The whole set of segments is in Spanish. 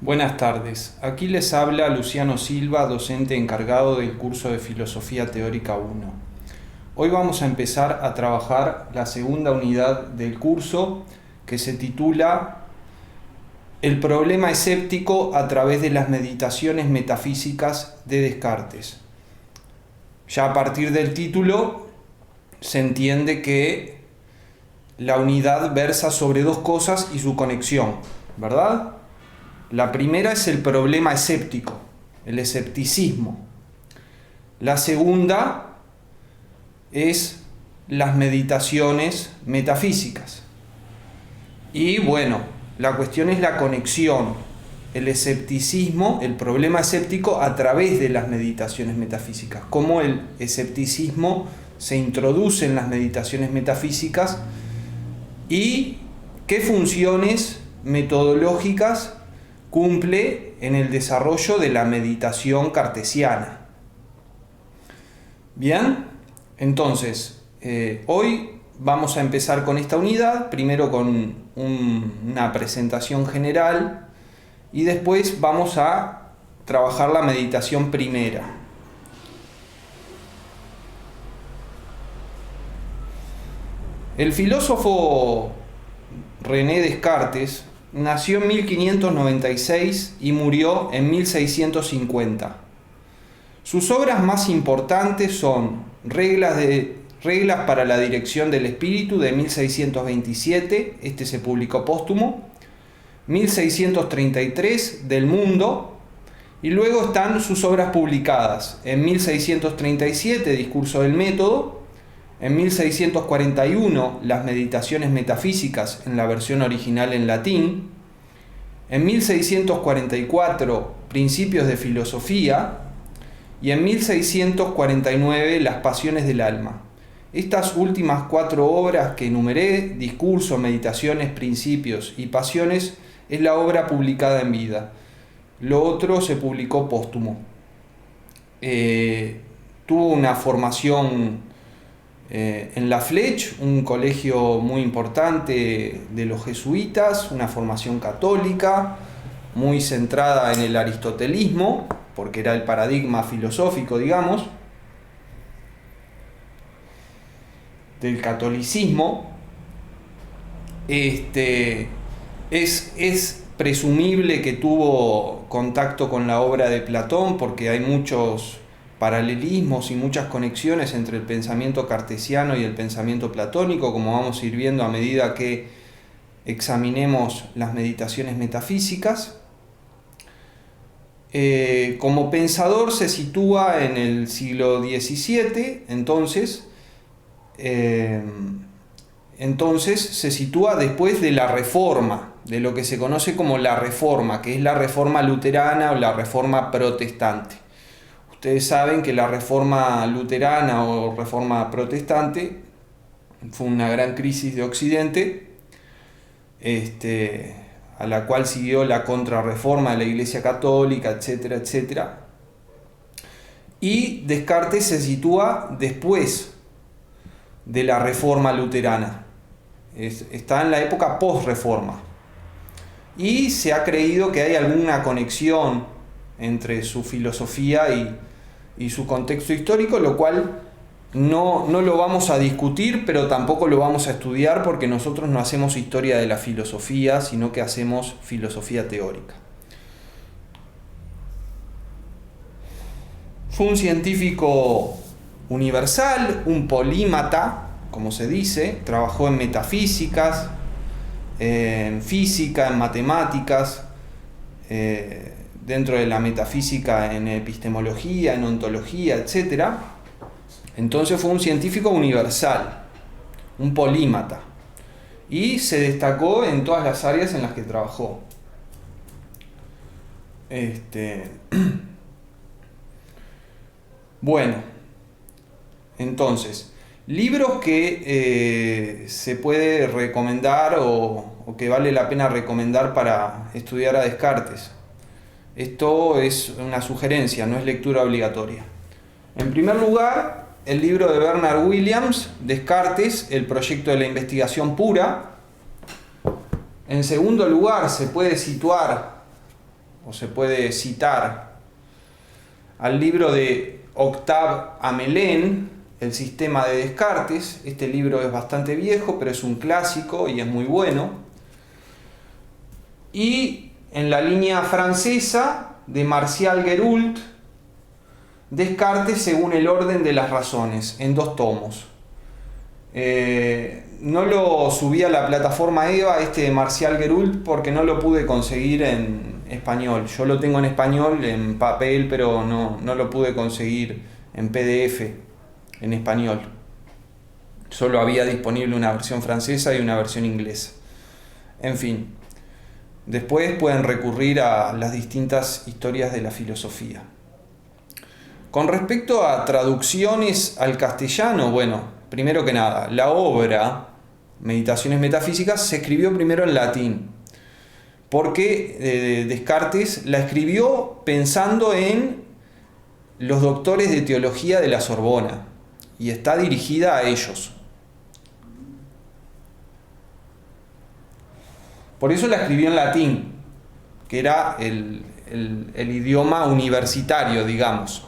Buenas tardes, aquí les habla Luciano Silva, docente encargado del curso de Filosofía Teórica 1. Hoy vamos a empezar a trabajar la segunda unidad del curso que se titula El problema escéptico a través de las meditaciones metafísicas de Descartes. Ya a partir del título se entiende que la unidad versa sobre dos cosas y su conexión, ¿verdad? La primera es el problema escéptico, el escepticismo. La segunda es las meditaciones metafísicas. Y bueno, la cuestión es la conexión, el escepticismo, el problema escéptico a través de las meditaciones metafísicas. Cómo el escepticismo se introduce en las meditaciones metafísicas y qué funciones metodológicas cumple en el desarrollo de la meditación cartesiana. Bien, entonces, hoy vamos a empezar con esta unidad, primero con una presentación general y después vamos a trabajar la meditación primera. El filósofo René Descartes nació en 1596 y murió en 1650. Sus obras más importantes son Reglas para la dirección del espíritu de 1627, este se publicó póstumo, 1633 Del mundo, y luego están sus obras publicadas en 1637 Discurso del método, en 1641 Las meditaciones metafísicas en la versión original en latín, en 1644 Principios de filosofía y en 1649 Las pasiones del alma. Estas últimas cuatro obras que enumeré, Discurso, Meditaciones, Principios y Pasiones, es la obra publicada en vida. Lo otro se publicó póstumo. Tuvo una formación en La Flèche, un colegio muy importante de los jesuitas, una formación católica muy centrada en el aristotelismo, porque era el paradigma filosófico, digamos, del catolicismo. Es presumible que tuvo contacto con la obra de Platón, porque hay muchos paralelismos y muchas conexiones entre el pensamiento cartesiano y el pensamiento platónico, como vamos a ir viendo a medida que examinemos las meditaciones metafísicas. Como pensador se sitúa en el siglo XVII, entonces se sitúa después de la Reforma, de lo que se conoce como la Reforma, que es la Reforma luterana o la Reforma protestante. Ustedes saben que la Reforma luterana o Reforma protestante fue una gran crisis de Occidente, a la cual siguió la contrarreforma de la Iglesia Católica, etcétera, etcétera. Y Descartes se sitúa después de la Reforma luterana. Está en la época post-reforma. Y se ha creído que hay alguna conexión entre su filosofía y su contexto histórico, lo cual no lo vamos a discutir, pero tampoco lo vamos a estudiar, porque nosotros no hacemos historia de la filosofía, sino que hacemos filosofía teórica. Fue un científico universal, un polímata, como se dice. Trabajó en metafísicas, en física, en matemáticas, dentro de la metafísica, en epistemología, en ontología, etc. Entonces fue un científico universal, un polímata, y se destacó en todas las áreas en las que trabajó. Bueno, entonces, libros que se puede recomendar o que vale la pena recomendar para estudiar a Descartes. Esto es una sugerencia, no es lectura obligatoria. En primer lugar, el libro de Bernard Williams, Descartes, el proyecto de la investigación pura. En segundo lugar, se puede situar o se puede citar al libro de Octave Amelin, El sistema de Descartes. Este libro es bastante viejo, pero es un clásico y es muy bueno. Y en la línea francesa de Martial Guéroult, Descartes según el orden de las razones, en 2 tomos. No lo subí a la plataforma EVA, de Martial Guéroult, porque no lo pude conseguir en español. Yo lo tengo en español, en papel, pero no lo pude conseguir en PDF, en español. Solo había disponible una versión francesa y una versión inglesa. En fin, después pueden recurrir a las distintas historias de la filosofía. Con respecto a traducciones al castellano, bueno, primero que nada, la obra Meditaciones Metafísicas se escribió primero en latín, porque Descartes la escribió pensando en los doctores de teología de la Sorbona, y está dirigida a ellos. Por eso la escribió en latín, que era el idioma universitario, digamos.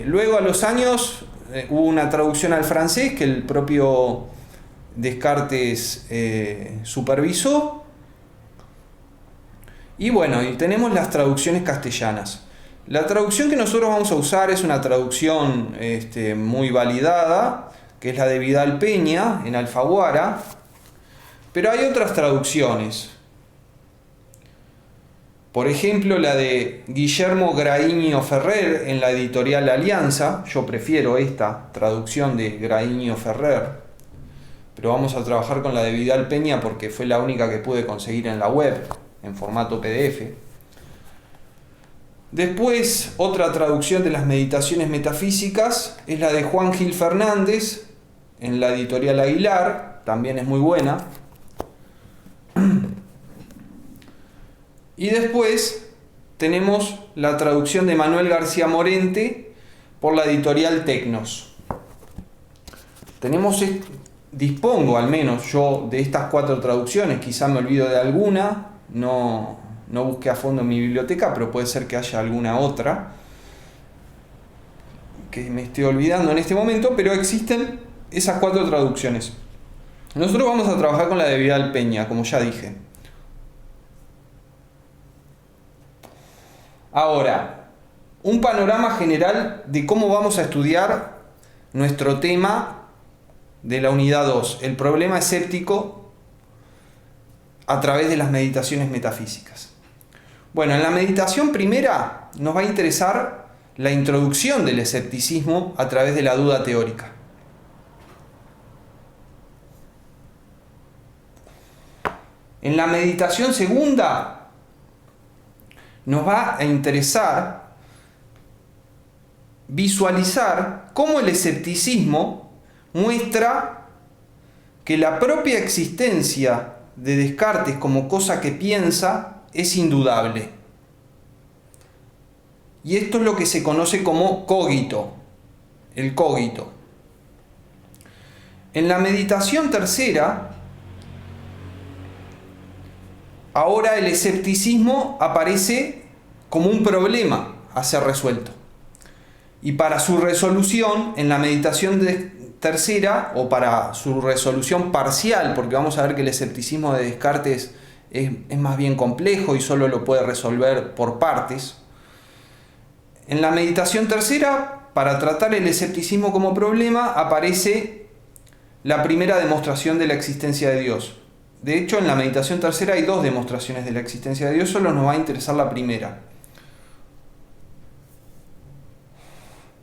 Luego, a los años, hubo una traducción al francés que el propio Descartes supervisó. Y bueno, y tenemos las traducciones castellanas. La traducción que nosotros vamos a usar es una traducción muy validada, que es la de Vidal Peña en Alfaguara, pero hay otras traducciones. Por ejemplo, la de Guillermo Graíño Ferrer en la editorial Alianza. Yo prefiero esta traducción de Graíño Ferrer, pero vamos a trabajar con la de Vidal Peña porque fue la única que pude conseguir en la web, en formato PDF. Después, otra traducción de las Meditaciones Metafísicas es la de Juan Gil Fernández en la editorial Aguilar, también es muy buena. Y después tenemos la traducción de Manuel García Morente por la editorial Tecnos. Dispongo al menos yo de estas 4 traducciones, quizá me olvido de alguna, no busqué a fondo en mi biblioteca, pero puede ser que haya alguna otra que me estoy olvidando en este momento, pero existen esas 4 traducciones. Nosotros vamos a trabajar con la de Vidal Peña, como ya dije. Ahora, un panorama general de cómo vamos a estudiar nuestro tema de la unidad 2, el problema escéptico a través de las meditaciones metafísicas. Bueno, en la meditación primera nos va a interesar la introducción del escepticismo a través de la duda teórica. En la meditación segunda nos va a interesar visualizar cómo el escepticismo muestra que la propia existencia de Descartes como cosa que piensa es indudable. Y esto es lo que se conoce como cogito, el cogito. En la meditación tercera, ahora el escepticismo aparece como un problema a ser resuelto. Y para su resolución, en la meditación tercera, o para su resolución parcial, porque vamos a ver que el escepticismo de Descartes es más bien complejo y solo lo puede resolver por partes. En la meditación tercera, para tratar el escepticismo como problema, aparece la primera demostración de la existencia de Dios. De hecho, en la meditación tercera hay 2 demostraciones de la existencia de Dios, solo nos va a interesar la primera.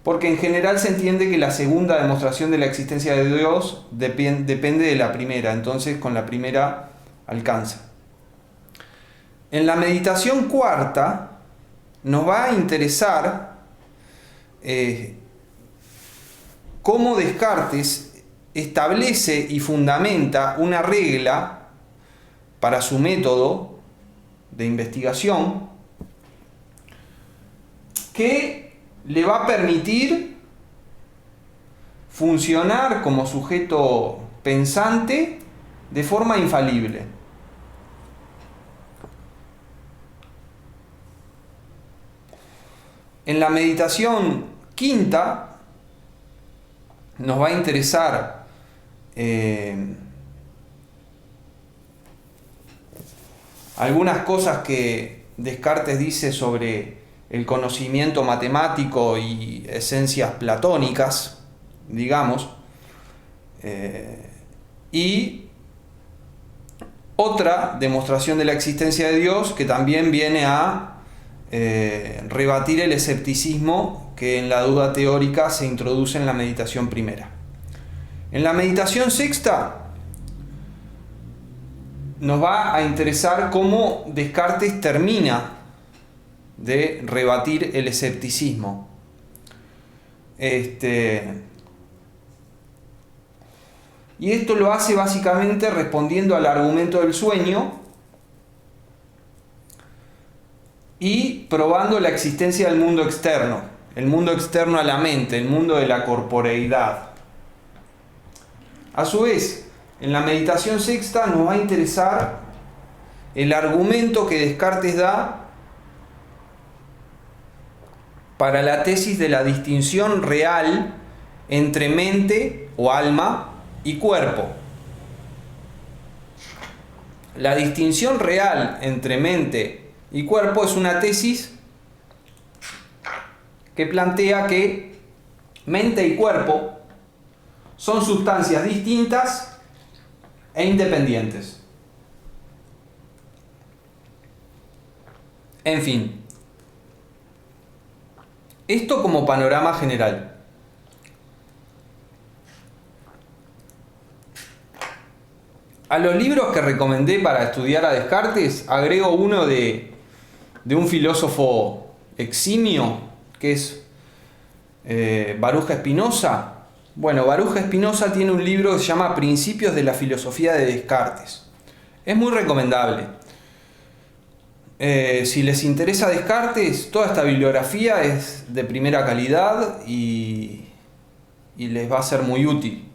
Porque en general se entiende que la segunda demostración de la existencia de Dios depende de la primera, entonces con la primera alcanza. En la meditación cuarta nos va a interesar cómo Descartes establece y fundamenta una regla para su método de investigación que le va a permitir funcionar como sujeto pensante de forma infalible. En la meditación quinta nos va a interesar algunas cosas que Descartes dice sobre el conocimiento matemático y esencias platónicas, digamos, y otra demostración de la existencia de Dios que también viene a rebatir el escepticismo que en la duda teórica se introduce en la meditación primera. En la meditación sexta nos va a interesar cómo Descartes termina de rebatir el escepticismo. Y esto lo hace básicamente respondiendo al argumento del sueño y probando la existencia del mundo externo, el mundo externo a la mente, el mundo de la corporeidad. A su vez, en la meditación sexta nos va a interesar el argumento que Descartes da para la tesis de la distinción real entre mente o alma y cuerpo. La distinción real entre mente y cuerpo es una tesis que plantea que mente y cuerpo son sustancias distintas e independientes. En fin, esto como panorama general. A los libros que recomendé para estudiar a Descartes agrego uno de un filósofo eximio, que es Baruch Spinoza. Bueno, Baruch Spinoza tiene un libro que se llama Principios de la filosofía de Descartes. Es muy recomendable. Si les interesa Descartes, toda esta bibliografía es de primera calidad y les va a ser muy útil.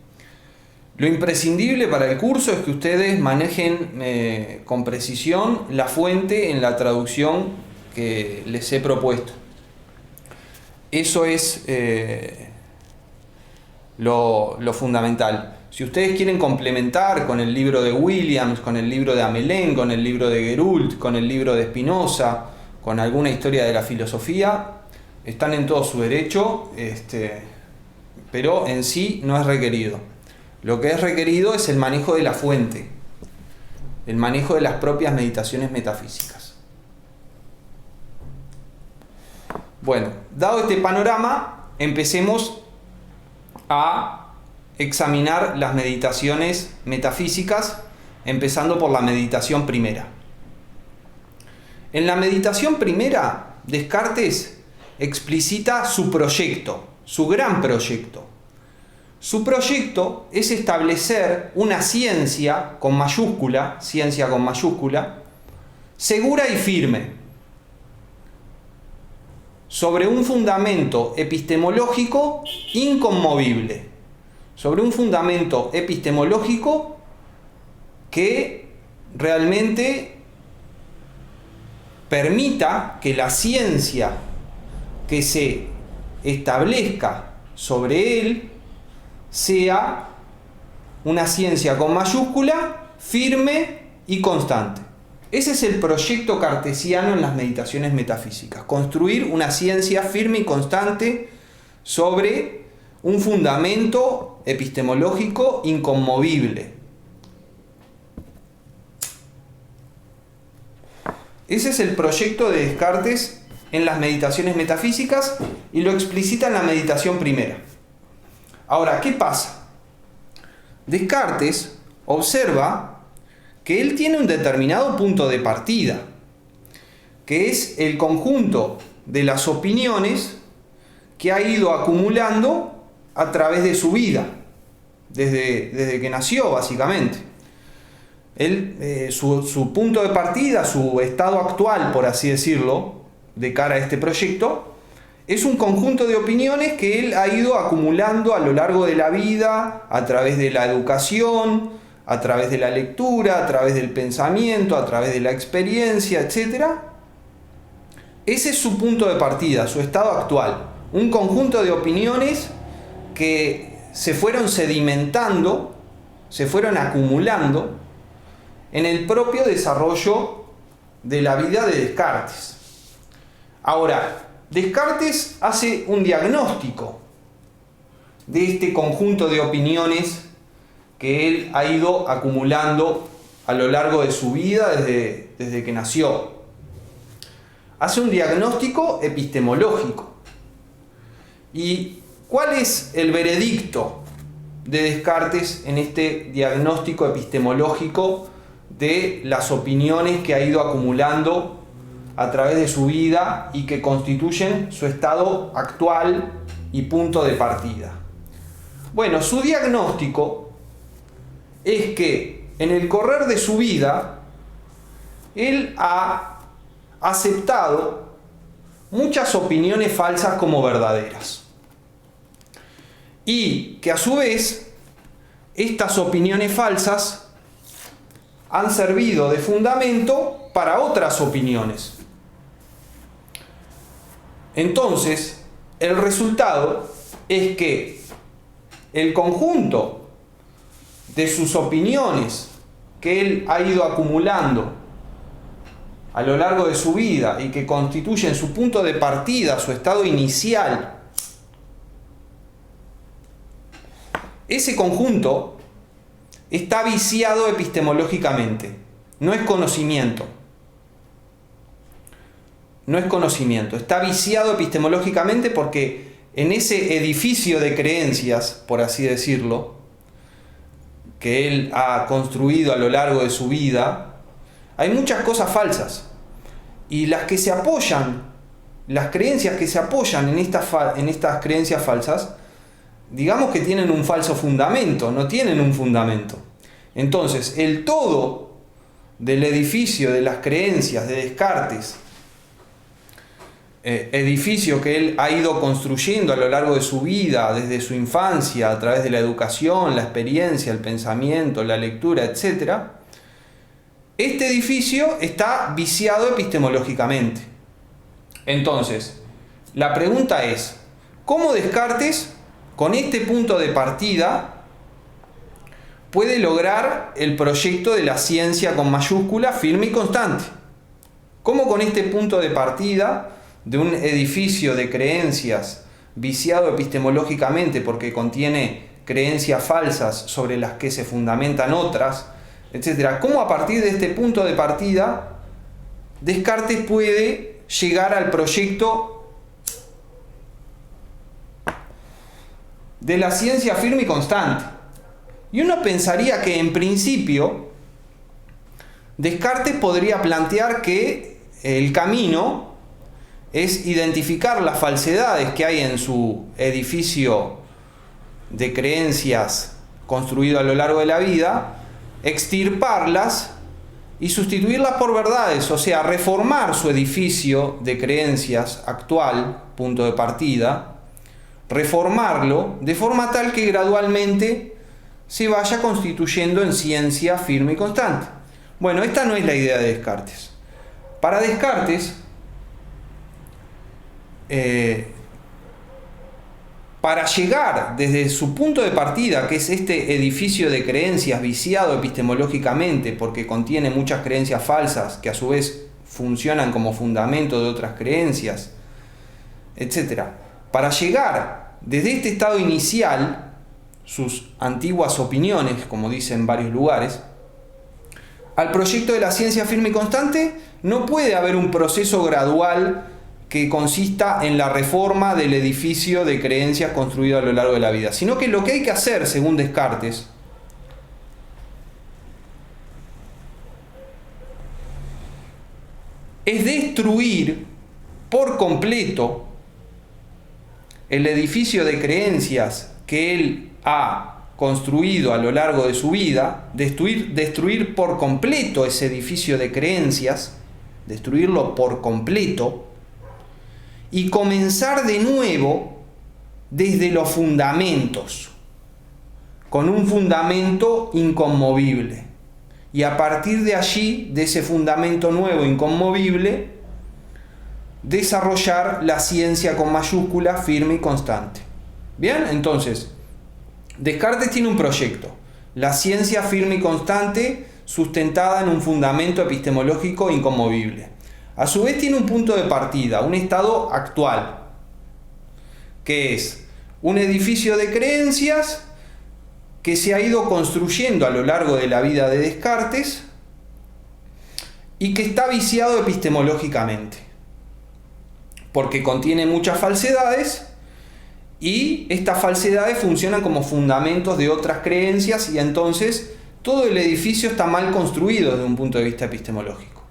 Lo imprescindible para el curso es que ustedes manejen con precisión la fuente en la traducción que les he propuesto. Eso es lo fundamental. Si ustedes quieren complementar con el libro de Williams, con el libro de Amelén, con el libro de Gerould, con el libro de Spinoza, con alguna historia de la filosofía, están en todo su derecho, pero en sí no es requerido. Lo que es requerido es el manejo de la fuente, el manejo de las propias meditaciones metafísicas. Bueno, dado este panorama, empecemos a examinar las meditaciones metafísicas, empezando por la meditación primera. En la meditación primera, Descartes explicita su proyecto, su gran proyecto. Su proyecto es establecer una ciencia con mayúscula, segura y firme, sobre un fundamento epistemológico inconmovible, sobre un fundamento epistemológico que realmente permita que la ciencia que se establezca sobre él sea una ciencia con mayúscula, firme y constante. Ese es el proyecto cartesiano en las meditaciones metafísicas: construir una ciencia firme y constante sobre un fundamento epistemológico inconmovible. Ese es el proyecto de Descartes en las meditaciones metafísicas y lo explicita en la meditación primera. Ahora, ¿qué pasa? Descartes observa que él tiene un determinado punto de partida, que es el conjunto de las opiniones que ha ido acumulando a través de su vida, desde que nació, básicamente. Él, su punto de partida, su estado actual, por así decirlo, de cara a este proyecto, es un conjunto de opiniones que él ha ido acumulando a lo largo de la vida, a través de la educación, a través de la lectura, a través del pensamiento, a través de la experiencia, etc. Ese es su punto de partida, su estado actual. Un conjunto de opiniones que se fueron sedimentando, se fueron acumulando en el propio desarrollo de la vida de Descartes. Ahora, Descartes hace un diagnóstico de este conjunto de opiniones que él ha ido acumulando a lo largo de su vida desde que nació. Hace un diagnóstico epistemológico. ¿Y cuál es el veredicto de Descartes en este diagnóstico epistemológico de las opiniones que ha ido acumulando a través de su vida y que constituyen su estado actual y punto de partida? Bueno, su diagnóstico es que en el correr de su vida él ha aceptado muchas opiniones falsas como verdaderas y que a su vez estas opiniones falsas han servido de fundamento para otras opiniones. Entonces, el resultado es que el conjunto de sus opiniones que él ha ido acumulando a lo largo de su vida y que constituyen su punto de partida, su estado inicial, ese conjunto está viciado epistemológicamente. No es conocimiento. No es conocimiento. Está viciado epistemológicamente porque en ese edificio de creencias, por así decirlo, que él ha construido a lo largo de su vida, hay muchas cosas falsas. Y las que se apoyan, las creencias que se apoyan en estas creencias falsas, digamos que tienen un falso fundamento, no tienen un fundamento. Entonces, el todo del edificio de las creencias de Descartes, edificio que él ha ido construyendo a lo largo de su vida, desde su infancia, a través de la educación, la experiencia, el pensamiento, la lectura, etc., este edificio está viciado epistemológicamente. Entonces, la pregunta es, ¿cómo Descartes, con este punto de partida, puede lograr el proyecto de la ciencia con mayúscula firme y constante? ¿Cómo con este punto de partida de un edificio de creencias viciado epistemológicamente porque contiene creencias falsas sobre las que se fundamentan otras, etcétera, cómo a partir de este punto de partida Descartes puede llegar al proyecto de la ciencia firme y constante? Y uno pensaría que en principio Descartes podría plantear que el camino es identificar las falsedades que hay en su edificio de creencias construido a lo largo de la vida, extirparlas y sustituirlas por verdades, o sea, reformar su edificio de creencias actual, punto de partida, reformarlo de forma tal que gradualmente se vaya constituyendo en ciencia firme y constante. Bueno, esta no es la idea de Descartes. Para Descartes, para llegar desde su punto de partida, que es este edificio de creencias viciado epistemológicamente porque contiene muchas creencias falsas que a su vez funcionan como fundamento de otras creencias, etc. Para llegar desde este estado inicial, sus antiguas opiniones, como dicen en varios lugares, al proyecto de la ciencia firme y constante, no puede haber un proceso gradual que consista en la reforma del edificio de creencias construido a lo largo de la vida, sino que lo que hay que hacer, según Descartes, es destruir por completo el edificio de creencias que él ha construido a lo largo de su vida, destruir por completo ese edificio de creencias, destruirlo por completo, y comenzar de nuevo desde los fundamentos, con un fundamento inconmovible. Y a partir de allí, de ese fundamento nuevo, inconmovible, desarrollar la ciencia con mayúscula firme y constante. Bien, entonces, Descartes tiene un proyecto, la ciencia firme y constante sustentada en un fundamento epistemológico inconmovible. A su vez tiene un punto de partida, un estado actual, que es un edificio de creencias que se ha ido construyendo a lo largo de la vida de Descartes y que está viciado epistemológicamente, porque contiene muchas falsedades y estas falsedades funcionan como fundamentos de otras creencias y entonces todo el edificio está mal construido desde un punto de vista epistemológico.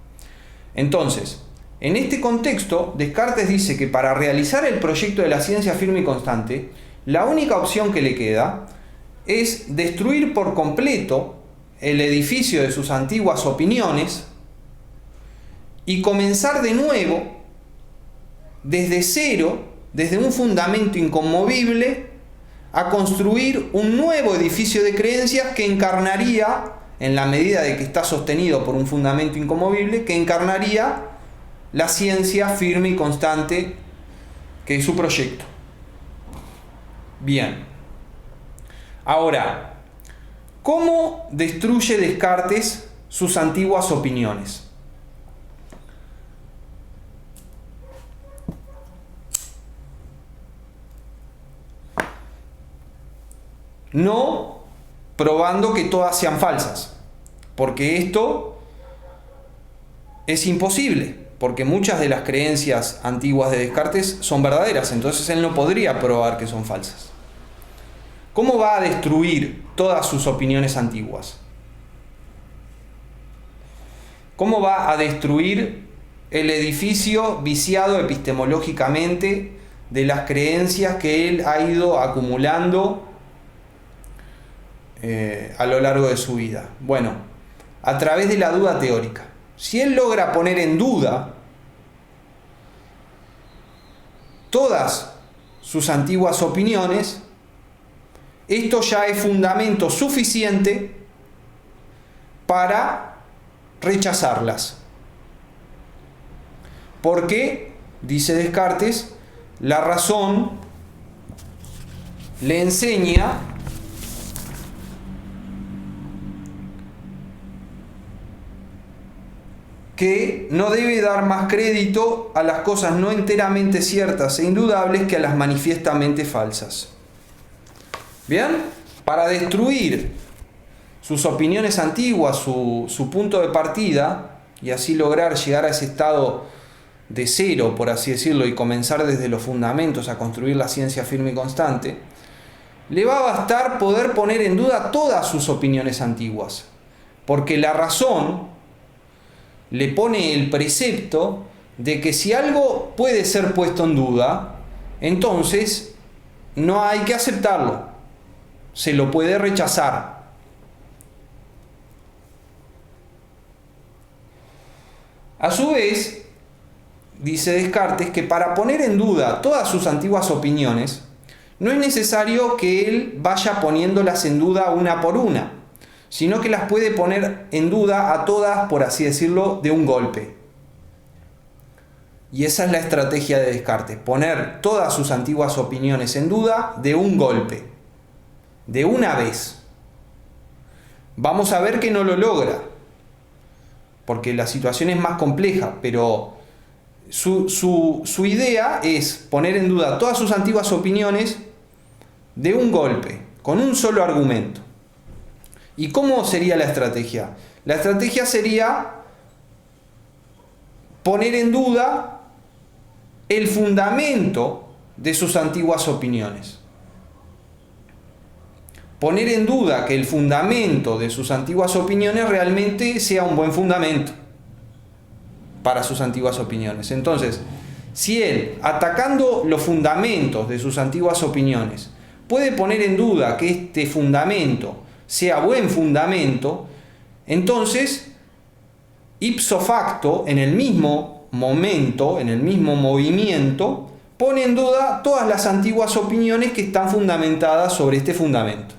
Entonces, en este contexto, Descartes dice que para realizar el proyecto de la ciencia firme y constante, la única opción que le queda es destruir por completo el edificio de sus antiguas opiniones y comenzar de nuevo, desde cero, desde un fundamento inconmovible, a construir un nuevo edificio de creencias que encarnaría, en la medida de que está sostenido por un fundamento inconmovible, que encarnaría la ciencia firme y constante que es su proyecto. Bien. Ahora, ¿cómo destruye Descartes sus antiguas opiniones? No probando que todas sean falsas, porque esto es imposible, porque muchas de las creencias antiguas de Descartes son verdaderas, entonces él no podría probar que son falsas. ¿Cómo va a destruir todas sus opiniones antiguas? ¿Cómo va a destruir el edificio viciado epistemológicamente de las creencias que él ha ido acumulando a lo largo de su vida? Bueno, a través de la duda teórica. Si él logra poner en duda todas sus antiguas opiniones, esto ya es fundamento suficiente para rechazarlas. Porque, dice Descartes, la razón le enseña que no debe dar más crédito a las cosas no enteramente ciertas e indudables que a las manifiestamente falsas. Bien, para destruir sus opiniones antiguas, su punto de partida, y así lograr llegar a ese estado de cero, por así decirlo, y comenzar desde los fundamentos a construir la ciencia firme y constante, le va a bastar poder poner en duda todas sus opiniones antiguas, porque la razón le pone el precepto de que si algo puede ser puesto en duda, entonces no hay que aceptarlo, se lo puede rechazar. A su vez, dice Descartes que para poner en duda todas sus antiguas opiniones, no es necesario que él vaya poniéndolas en duda una por una, sino que las puede poner en duda a todas, por así decirlo, de un golpe. Y esa es la estrategia de Descartes, poner todas sus antiguas opiniones en duda de un golpe, de una vez. Vamos a ver que no lo logra, porque la situación es más compleja, pero su idea es poner en duda todas sus antiguas opiniones de un golpe, con un solo argumento. ¿Y cómo sería la estrategia? La estrategia sería poner en duda el fundamento de sus antiguas opiniones. Poner en duda que el fundamento de sus antiguas opiniones realmente sea un buen fundamento para sus antiguas opiniones. Entonces, si él, atacando los fundamentos de sus antiguas opiniones, puede poner en duda que este fundamento sea buen fundamento, entonces, ipso facto, en el mismo momento, en el mismo movimiento, pone en duda todas las antiguas opiniones que están fundamentadas sobre este fundamento.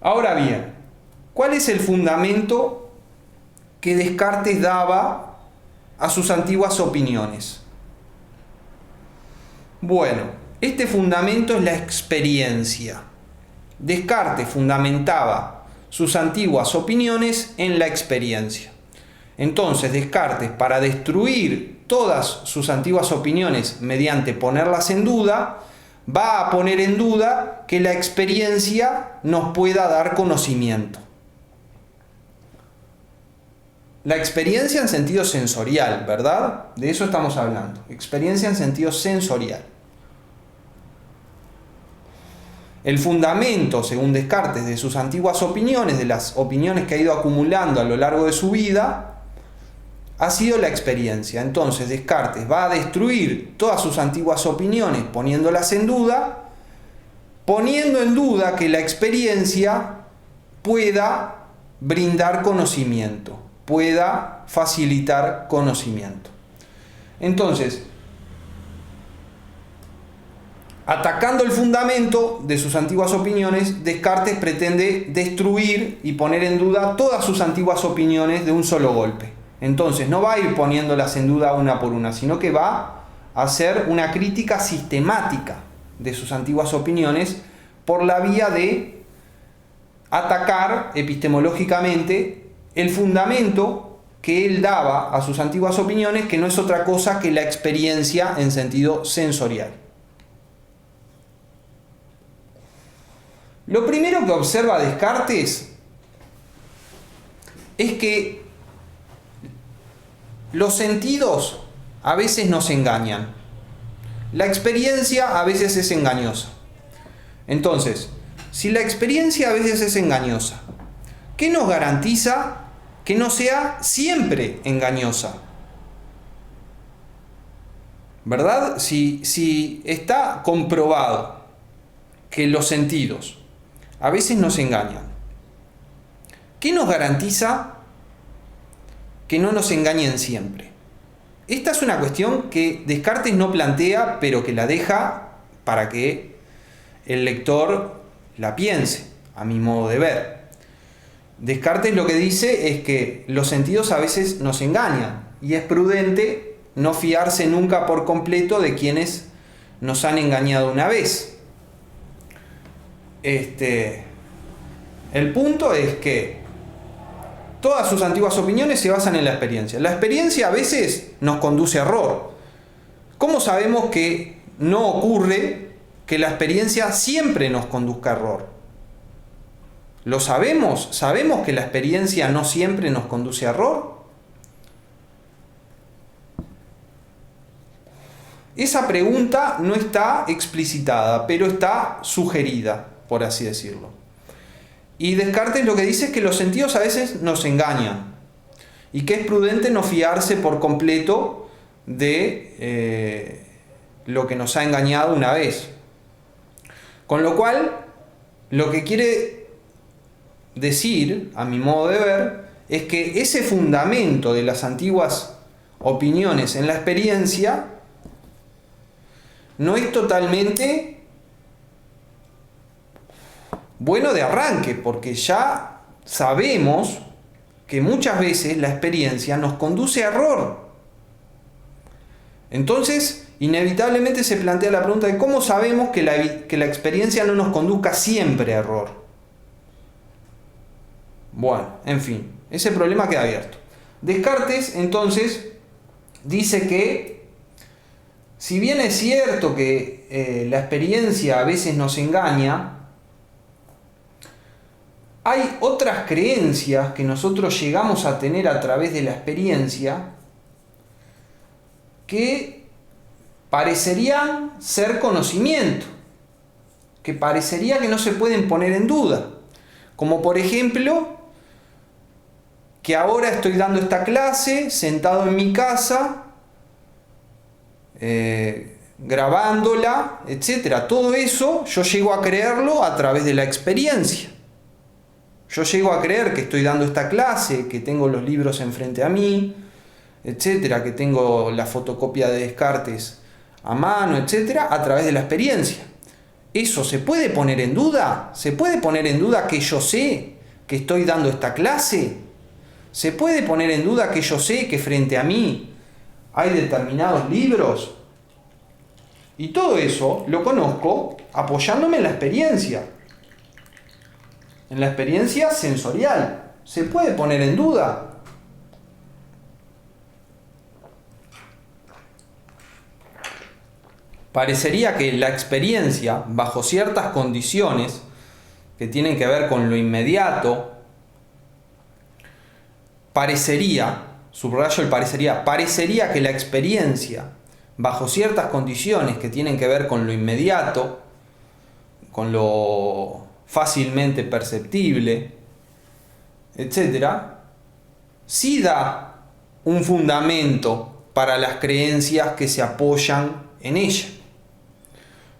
Ahora bien, ¿cuál es el fundamento que Descartes daba a sus antiguas opiniones. Bueno, este fundamento es la experiencia. Descartes fundamentaba sus antiguas opiniones en la experiencia. Entonces Descartes, para destruir todas sus antiguas opiniones mediante ponerlas en duda, va a poner en duda que la experiencia nos pueda dar conocimiento. La experiencia en sentido sensorial, ¿verdad? De eso estamos hablando. Experiencia en sentido sensorial. El fundamento, según Descartes, de sus antiguas opiniones, de las opiniones que ha ido acumulando a lo largo de su vida, ha sido la experiencia. Entonces Descartes va a destruir todas sus antiguas opiniones poniéndolas en duda, poniendo en duda que la experiencia pueda brindar conocimiento, pueda facilitar conocimiento. Entonces, atacando el fundamento de sus antiguas opiniones, Descartes pretende destruir y poner en duda todas sus antiguas opiniones de un solo golpe. Entonces no va a ir poniéndolas en duda una por una, sino que va a hacer una crítica sistemática de sus antiguas opiniones por la vía de atacar epistemológicamente el fundamento que él daba a sus antiguas opiniones, que no es otra cosa que la experiencia en sentido sensorial. Lo primero que observa Descartes es que los sentidos a veces nos engañan. La experiencia a veces es engañosa. Entonces, si la experiencia a veces es engañosa, ¿qué nos garantiza que no sea siempre engañosa? ¿Verdad? Si está comprobado que los sentidos a veces nos engañan, ¿qué nos garantiza que no nos engañen siempre? Esta es una cuestión que Descartes no plantea, pero que la deja para que el lector la piense, a mi modo de ver. Descartes lo que dice es que los sentidos a veces nos engañan y es prudente no fiarse nunca por completo de quienes nos han engañado una vez. El punto es que todas sus antiguas opiniones se basan en la experiencia. La experiencia a veces nos conduce a error. ¿Cómo sabemos que no ocurre que la experiencia siempre nos conduzca a error? ¿Lo sabemos? ¿Sabemos que la experiencia no siempre nos conduce a error? Esa pregunta no está explicitada, pero está sugerida, por así decirlo. Y Descartes lo que dice es que los sentidos a veces nos engañan y que es prudente no fiarse por completo de lo que nos ha engañado una vez. Con lo cual, lo que quiere decir, a mi modo de ver, es que ese fundamento de las antiguas opiniones en la experiencia no es totalmente bueno de arranque, porque ya sabemos que muchas veces la experiencia nos conduce a error. Entonces, inevitablemente se plantea la pregunta de cómo sabemos que la experiencia no nos conduzca siempre a error. Bueno, en fin, ese problema queda abierto. Descartes, entonces, dice que si bien es cierto que la experiencia a veces nos engaña, hay otras creencias que nosotros llegamos a tener a través de la experiencia que parecerían ser conocimiento, que parecería que no se pueden poner en duda. Como por ejemplo, que ahora estoy dando esta clase sentado en mi casa, grabándola, etc. Todo eso yo llego a creerlo a través de la experiencia. Yo llego a creer que estoy dando esta clase, que tengo los libros enfrente a mí, etcétera, que tengo la fotocopia de Descartes a mano, etcétera, a través de la experiencia. ¿Eso se puede poner en duda? ¿Se puede poner en duda que yo sé que estoy dando esta clase? ¿Se puede poner en duda que yo sé que frente a mí hay determinados libros? Y todo eso lo conozco apoyándome en la experiencia sensorial. ¿Se puede poner en duda? Parecería que la experiencia, bajo ciertas condiciones que tienen que ver con lo inmediato, subrayo el parecería que la experiencia, bajo ciertas condiciones que tienen que ver con lo inmediato, con lo fácilmente perceptible, etc., sí da un fundamento para las creencias que se apoyan en ella.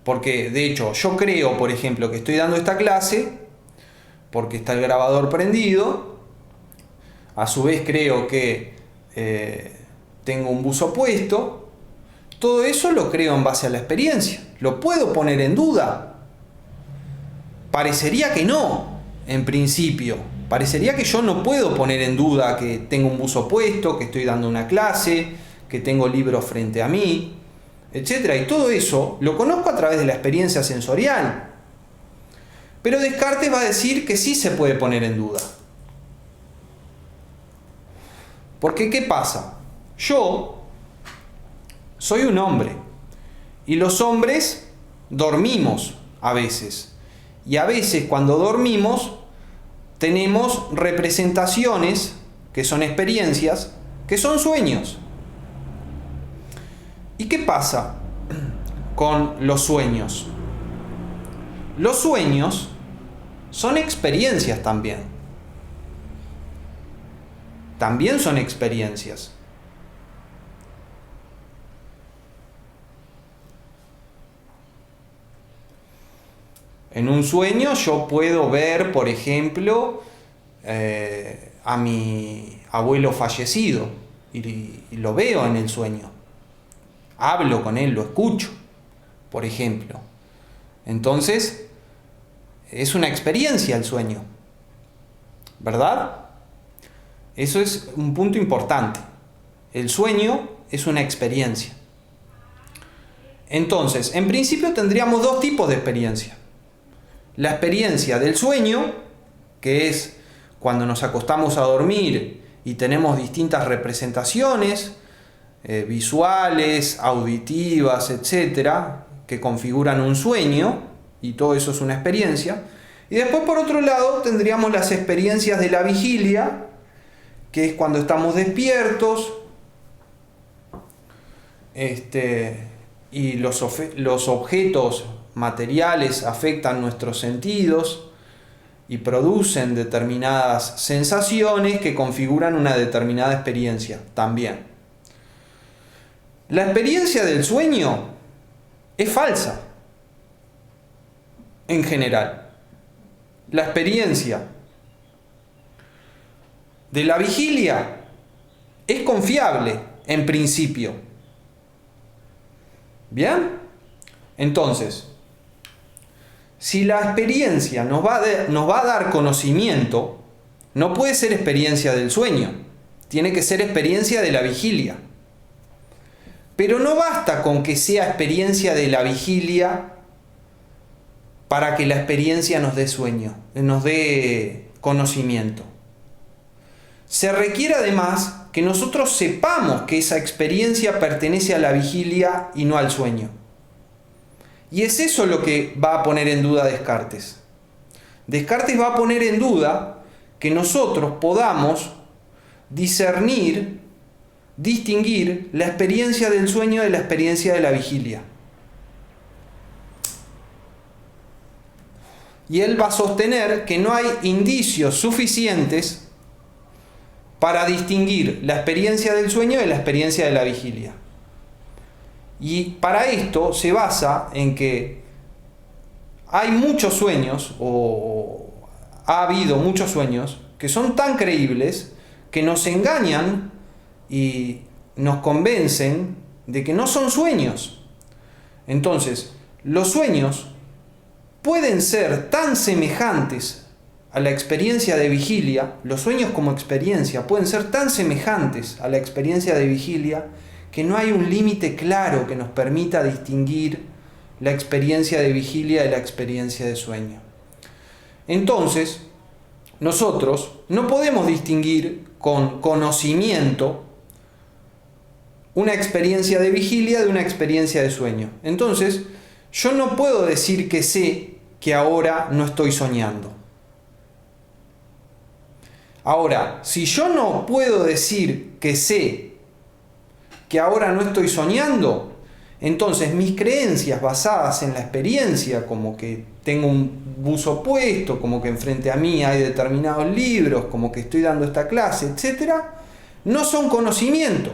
Porque, de hecho, yo creo, por ejemplo, que estoy dando esta clase porque está el grabador prendido. A su vez creo que tengo un buzo puesto. Todo eso lo creo en base a la experiencia. ¿Lo puedo poner en duda? Parecería que no, en principio. Parecería que yo no puedo poner en duda que tengo un buzo puesto, que estoy dando una clase, que tengo libros frente a mí, etcétera. Y todo eso lo conozco a través de la experiencia sensorial. Pero Descartes va a decir que sí se puede poner en duda. Porque ¿qué pasa? Yo soy un hombre y los hombres dormimos a veces. Y a veces cuando dormimos tenemos representaciones, que son experiencias, que son sueños. ¿Y qué pasa con los sueños? Los sueños son experiencias también. También son experiencias. En un sueño yo puedo ver, por ejemplo, a mi abuelo fallecido y lo veo en el sueño. Hablo con él, lo escucho, por ejemplo. Entonces, es una experiencia el sueño, ¿verdad? Eso es un punto importante. El sueño es una experiencia. Entonces, en principio tendríamos dos tipos de experiencia. La experiencia del sueño, que es cuando nos acostamos a dormir y tenemos distintas representaciones visuales, auditivas, etcétera, que configuran un sueño, y todo eso es una experiencia. Y después, por otro lado, tendríamos las experiencias de la vigilia, que es cuando estamos despiertos, y los objetos materiales afectan nuestros sentidos y producen determinadas sensaciones que configuran una determinada experiencia también. La experiencia del sueño es falsa, en general. La experiencia de la vigilia es confiable, en principio. ¿Bien? Entonces, si la experiencia nos va a dar conocimiento, no puede ser experiencia del sueño, tiene que ser experiencia de la vigilia. Pero no basta con que sea experiencia de la vigilia para que la experiencia nos dé sueño, nos dé conocimiento. Se requiere además que nosotros sepamos que esa experiencia pertenece a la vigilia y no al sueño. Y es eso lo que va a poner en duda Descartes. Descartes va a poner en duda que nosotros podamos distinguir la experiencia del sueño de la experiencia de la vigilia. Y él va a sostener que no hay indicios suficientes para distinguir la experiencia del sueño de la experiencia de la vigilia. Y para esto se basa en que hay muchos sueños, o ha habido muchos sueños, que son tan creíbles que nos engañan y nos convencen de que no son sueños. Entonces, los sueños pueden ser tan semejantes a la experiencia de vigilia, los sueños como experiencia pueden ser tan semejantes a la experiencia de vigilia que no hay un límite claro que nos permita distinguir la experiencia de vigilia de la experiencia de sueño. Entonces, nosotros no podemos distinguir con conocimiento una experiencia de vigilia de una experiencia de sueño. Entonces, yo no puedo decir que sé que ahora no estoy soñando. Ahora, si yo no puedo decir que sé que ahora no estoy soñando, entonces mis creencias basadas en la experiencia, como que tengo un buzo puesto, como que enfrente a mí hay determinados libros, como que estoy dando esta clase, etc., no son conocimiento.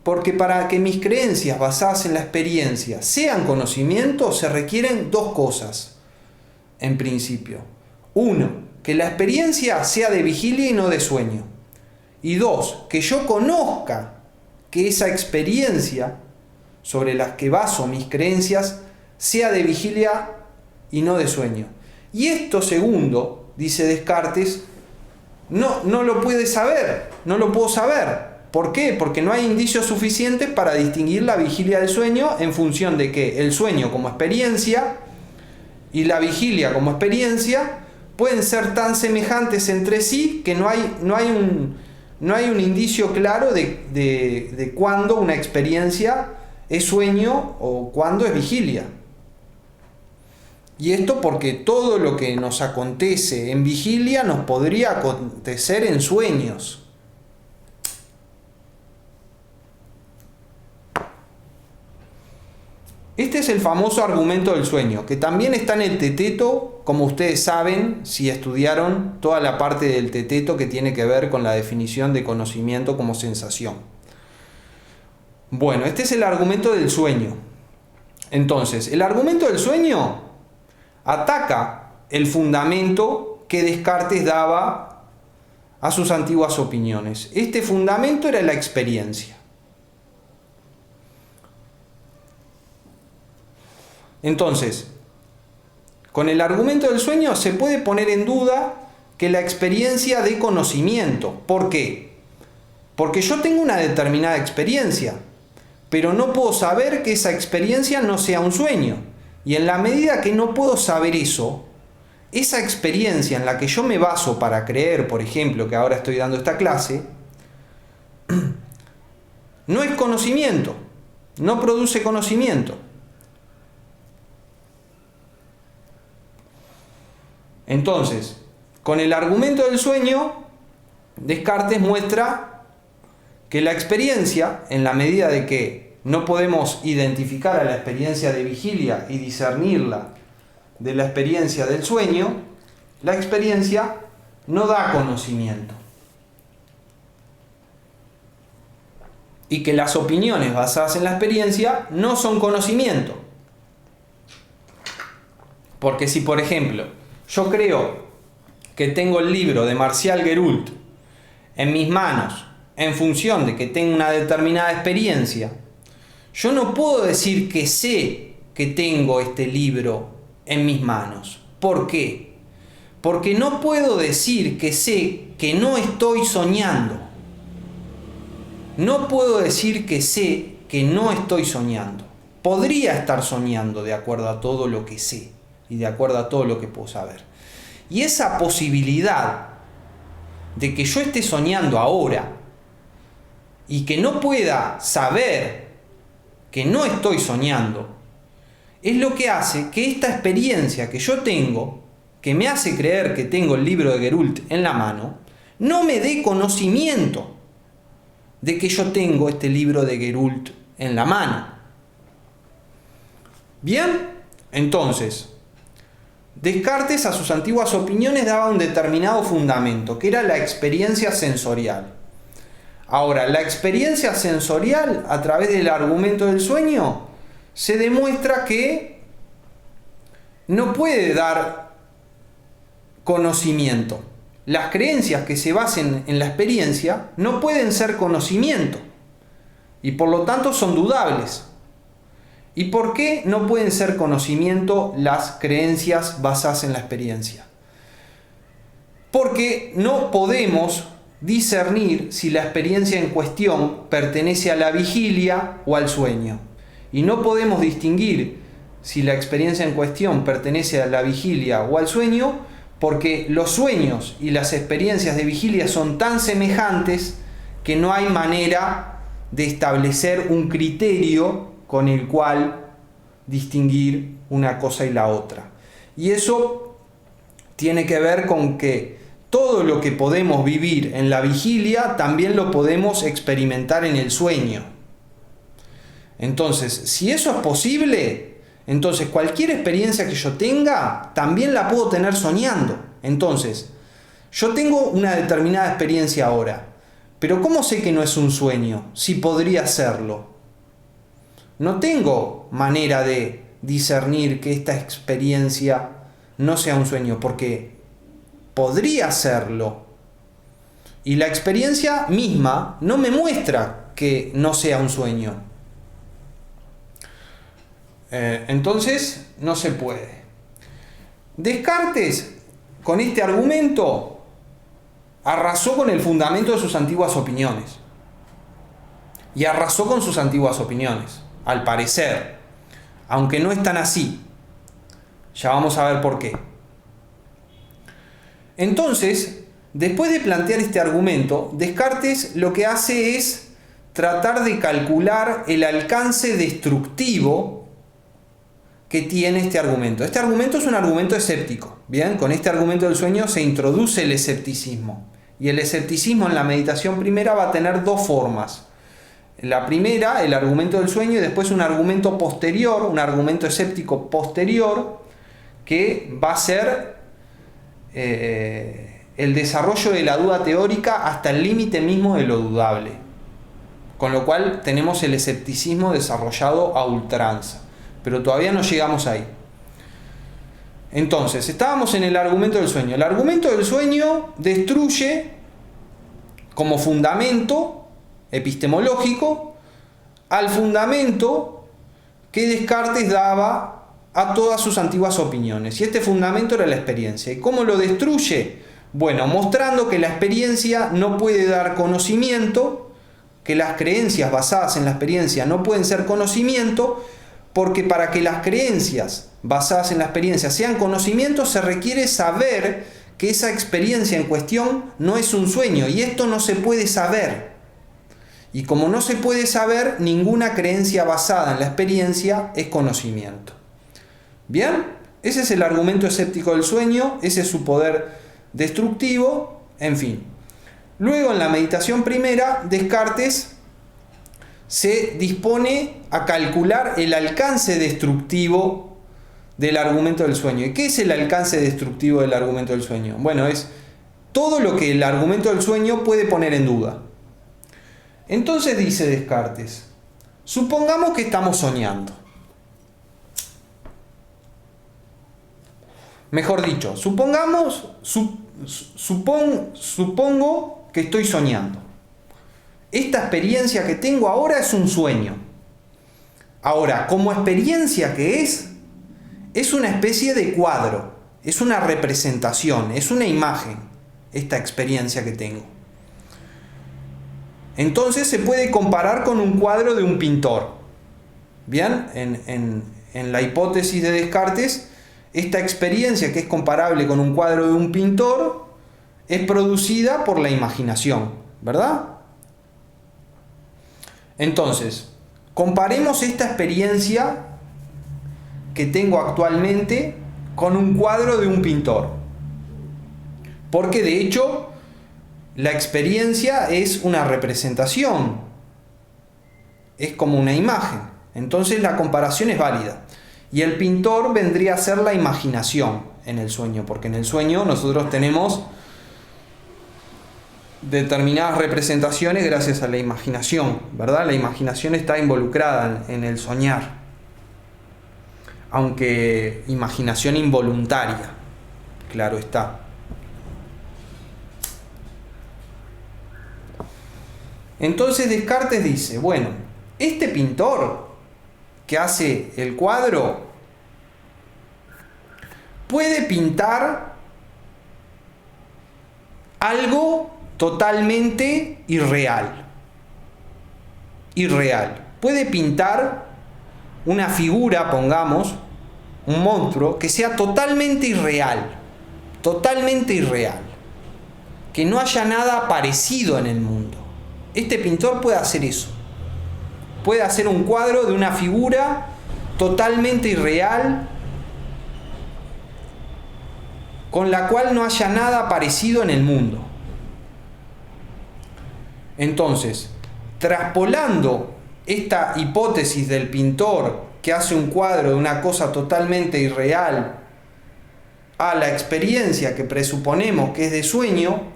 Porque para que mis creencias basadas en la experiencia sean conocimiento, se requieren dos cosas, en principio. Uno, que la experiencia sea de vigilia y no de sueño. Y dos, que yo conozca que esa experiencia sobre la que baso mis creencias sea de vigilia y no de sueño. Y esto segundo, dice Descartes, no lo puede saber, no lo puedo saber. ¿Por qué? Porque no hay indicios suficientes para distinguir la vigilia del sueño en función de que el sueño como experiencia y la vigilia como experiencia pueden ser tan semejantes entre sí que no hay un indicio claro de cuándo una experiencia es sueño o cuándo es vigilia. Y esto porque todo lo que nos acontece en vigilia nos podría acontecer en sueños. Este es el famoso argumento del sueño, que también está en el Teteto, como ustedes saben, si estudiaron toda la parte del Teteto que tiene que ver con la definición de conocimiento como sensación. Bueno, este es el argumento del sueño. Entonces, el argumento del sueño ataca el fundamento que Descartes daba a sus antiguas opiniones. Este fundamento era la experiencia. Entonces, con el argumento del sueño se puede poner en duda que la experiencia dé conocimiento. ¿Por qué? Porque yo tengo una determinada experiencia, pero no puedo saber que esa experiencia no sea un sueño. Y en la medida que no puedo saber eso, esa experiencia en la que yo me baso para creer, por ejemplo, que ahora estoy dando esta clase, no es conocimiento, no produce conocimiento. Entonces, con el argumento del sueño, Descartes muestra que la experiencia, en la medida de que no podemos identificar a la experiencia de vigilia y discernirla de la experiencia del sueño, la experiencia no da conocimiento. Y que las opiniones basadas en la experiencia no son conocimiento. Porque si, por ejemplo, yo creo que tengo el libro de Marcial Gerult en mis manos en función de que tengo una determinada experiencia, yo no puedo decir que sé que tengo este libro en mis manos. ¿Por qué? Porque no puedo decir que sé que no estoy soñando. No puedo decir que sé que no estoy soñando. Podría estar soñando de acuerdo a todo lo que sé y de acuerdo a todo lo que puedo saber. Y esa posibilidad de que yo esté soñando ahora y que no pueda saber que no estoy soñando, es lo que hace que esta experiencia que yo tengo, que me hace creer que tengo el libro de Gerult en la mano, no me dé conocimiento de que yo tengo este libro de Gerult en la mano. Bien, entonces, Descartes a sus antiguas opiniones daba un determinado fundamento, que era la experiencia sensorial. Ahora, la experiencia sensorial, a través del argumento del sueño, se demuestra que no puede dar conocimiento. Las creencias que se basen en la experiencia no pueden ser conocimiento y por lo tanto son dudables. ¿Y por qué no pueden ser conocimiento las creencias basadas en la experiencia? Porque no podemos discernir si la experiencia en cuestión pertenece a la vigilia o al sueño. Y no podemos distinguir si la experiencia en cuestión pertenece a la vigilia o al sueño, porque los sueños y las experiencias de vigilia son tan semejantes que no hay manera de establecer un criterio con el cual distinguir una cosa y la otra. Y eso tiene que ver con que todo lo que podemos vivir en la vigilia también lo podemos experimentar en el sueño. Entonces, si eso es posible, entonces cualquier experiencia que yo tenga también la puedo tener soñando. Entonces, yo tengo una determinada experiencia ahora, pero ¿cómo sé que no es un sueño? Si podría serlo. No tengo manera de discernir que esta experiencia no sea un sueño, porque podría serlo. Y la experiencia misma no me muestra que no sea un sueño. Entonces, no se puede. Descartes, con este argumento, arrasó con el fundamento de sus antiguas opiniones. Y arrasó con sus antiguas opiniones, al parecer. Aunque no es tan así. Ya vamos a ver por qué. Entonces, después de plantear este argumento, Descartes lo que hace es tratar de calcular el alcance destructivo que tiene este argumento. Este argumento es un argumento escéptico. Bien, con este argumento del sueño se introduce el escepticismo. Y el escepticismo en la meditación primera va a tener dos formas. La primera, el argumento del sueño, y después un argumento posterior, un argumento escéptico posterior, que va a ser el desarrollo de la duda teórica hasta el límite mismo de lo dudable. Con lo cual tenemos el escepticismo desarrollado a ultranza. Pero todavía no llegamos ahí. Entonces, estábamos en el argumento del sueño. El argumento del sueño destruye como fundamento epistemológico al fundamento que Descartes daba a todas sus antiguas opiniones. Y este fundamento era la experiencia. ¿Y cómo lo destruye? Bueno, mostrando que la experiencia no puede dar conocimiento, que las creencias basadas en la experiencia no pueden ser conocimiento, porque para que las creencias basadas en la experiencia sean conocimiento, se requiere saber que esa experiencia en cuestión no es un sueño, y esto no se puede saber. Y como no se puede saber, ninguna creencia basada en la experiencia es conocimiento. ¿Bien? Ese es el argumento escéptico del sueño, ese es su poder destructivo, en fin. Luego, en la meditación primera, Descartes se dispone a calcular el alcance destructivo del argumento del sueño. ¿Y qué es el alcance destructivo del argumento del sueño? Bueno, es todo lo que el argumento del sueño puede poner en duda. Entonces dice Descartes, supongamos que estamos soñando. Mejor dicho, supongo que estoy soñando. Esta experiencia que tengo ahora es un sueño. Ahora, como experiencia que es una especie de cuadro, es una representación, es una imagen, esta experiencia que tengo. Entonces se puede comparar con un cuadro de un pintor. Bien, en la hipótesis de Descartes, esta experiencia que es comparable con un cuadro de un pintor es producida por la imaginación, ¿verdad? Entonces, comparemos esta experiencia que tengo actualmente con un cuadro de un pintor. Porque de hecho, la experiencia es una representación, es como una imagen. Entonces la comparación es válida. Y el pintor vendría a ser la imaginación en el sueño, porque en el sueño nosotros tenemos determinadas representaciones gracias a la imaginación, ¿verdad? La imaginación está involucrada en el soñar, aunque imaginación involuntaria, claro está. Entonces Descartes dice, bueno, este pintor que hace el cuadro puede pintar algo totalmente irreal. Irreal. Puede pintar una figura, pongamos, un monstruo, que sea totalmente irreal. Totalmente irreal. Que no haya nada parecido en el mundo. Este pintor puede hacer eso. Puede hacer un cuadro de una figura totalmente irreal, con la cual no haya nada parecido en el mundo. Entonces, traspolando esta hipótesis del pintor que hace un cuadro de una cosa totalmente irreal a la experiencia que presuponemos que es de sueño,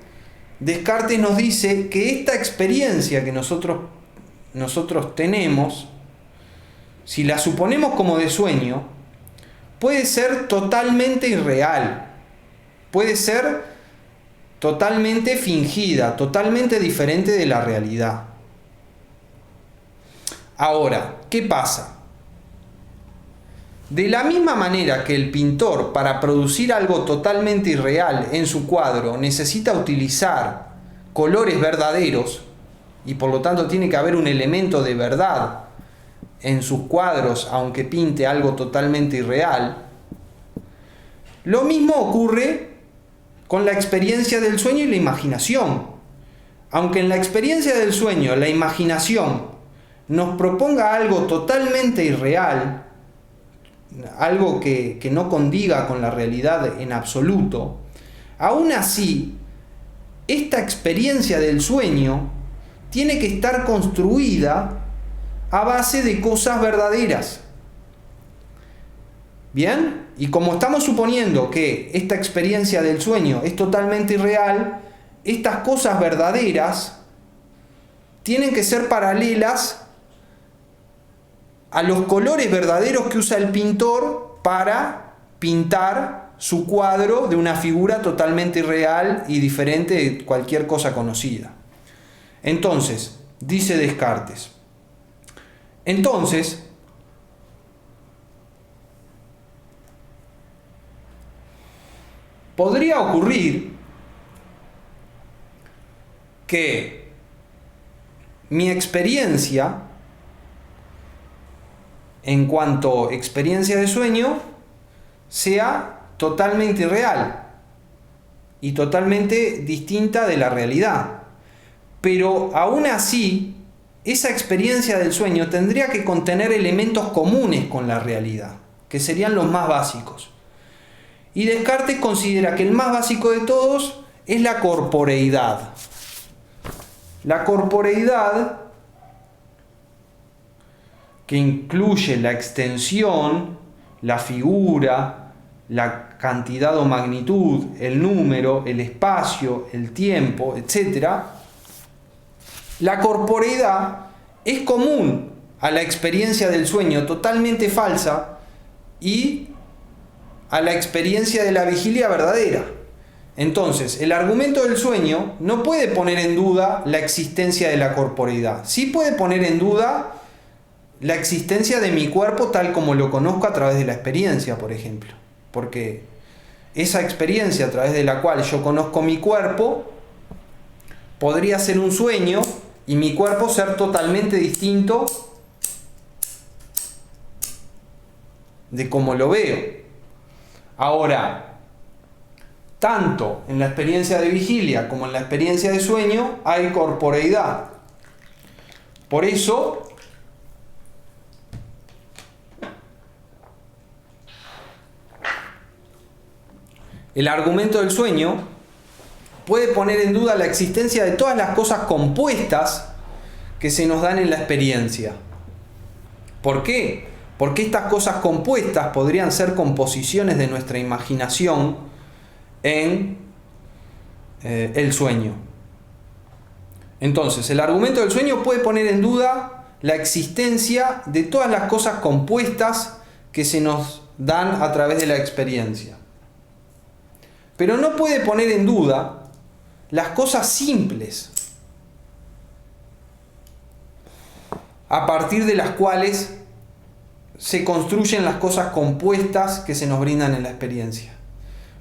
Descartes nos dice que esta experiencia que nosotros tenemos, si la suponemos como de sueño, puede ser totalmente irreal, puede ser totalmente fingida, totalmente diferente de la realidad. Ahora, ¿qué pasa? De la misma manera que el pintor, para producir algo totalmente irreal en su cuadro, necesita utilizar colores verdaderos, y por lo tanto tiene que haber un elemento de verdad en sus cuadros, aunque pinte algo totalmente irreal, lo mismo ocurre con la experiencia del sueño y la imaginación. Aunque en la experiencia del sueño la imaginación nos proponga algo totalmente irreal, algo que no condiga con la realidad en absoluto, aún así, esta experiencia del sueño tiene que estar construida a base de cosas verdaderas. ¿Bien? Y como estamos suponiendo que esta experiencia del sueño es totalmente irreal, estas cosas verdaderas tienen que ser paralelas a los colores verdaderos que usa el pintor para pintar su cuadro de una figura totalmente irreal y diferente de cualquier cosa conocida. Entonces, dice Descartes, entonces, podría ocurrir que mi experiencia, en cuanto a experiencia de sueño, sea totalmente irreal y totalmente distinta de la realidad. Pero aún así, esa experiencia del sueño tendría que contener elementos comunes con la realidad, que serían los más básicos. Y Descartes considera que el más básico de todos es la corporeidad. La corporeidad, que incluye la extensión, la figura, la cantidad o magnitud, el número, el espacio, el tiempo, etc. La corporeidad es común a la experiencia del sueño totalmente falsa y a la experiencia de la vigilia verdadera. Entonces, el argumento del sueño no puede poner en duda la existencia de la corporeidad. Sí puede poner en duda la existencia de mi cuerpo tal como lo conozco a través de la experiencia, por ejemplo. Porque esa experiencia a través de la cual yo conozco mi cuerpo podría ser un sueño y mi cuerpo ser totalmente distinto de cómo lo veo. Ahora, tanto en la experiencia de vigilia como en la experiencia de sueño hay corporeidad. Por eso, el argumento del sueño puede poner en duda la existencia de todas las cosas compuestas que se nos dan en la experiencia. ¿Por qué? Porque estas cosas compuestas podrían ser composiciones de nuestra imaginación en el sueño. Entonces, el argumento del sueño puede poner en duda la existencia de todas las cosas compuestas que se nos dan a través de la experiencia. Pero no puede poner en duda las cosas simples a partir de las cuales se construyen las cosas compuestas que se nos brindan en la experiencia.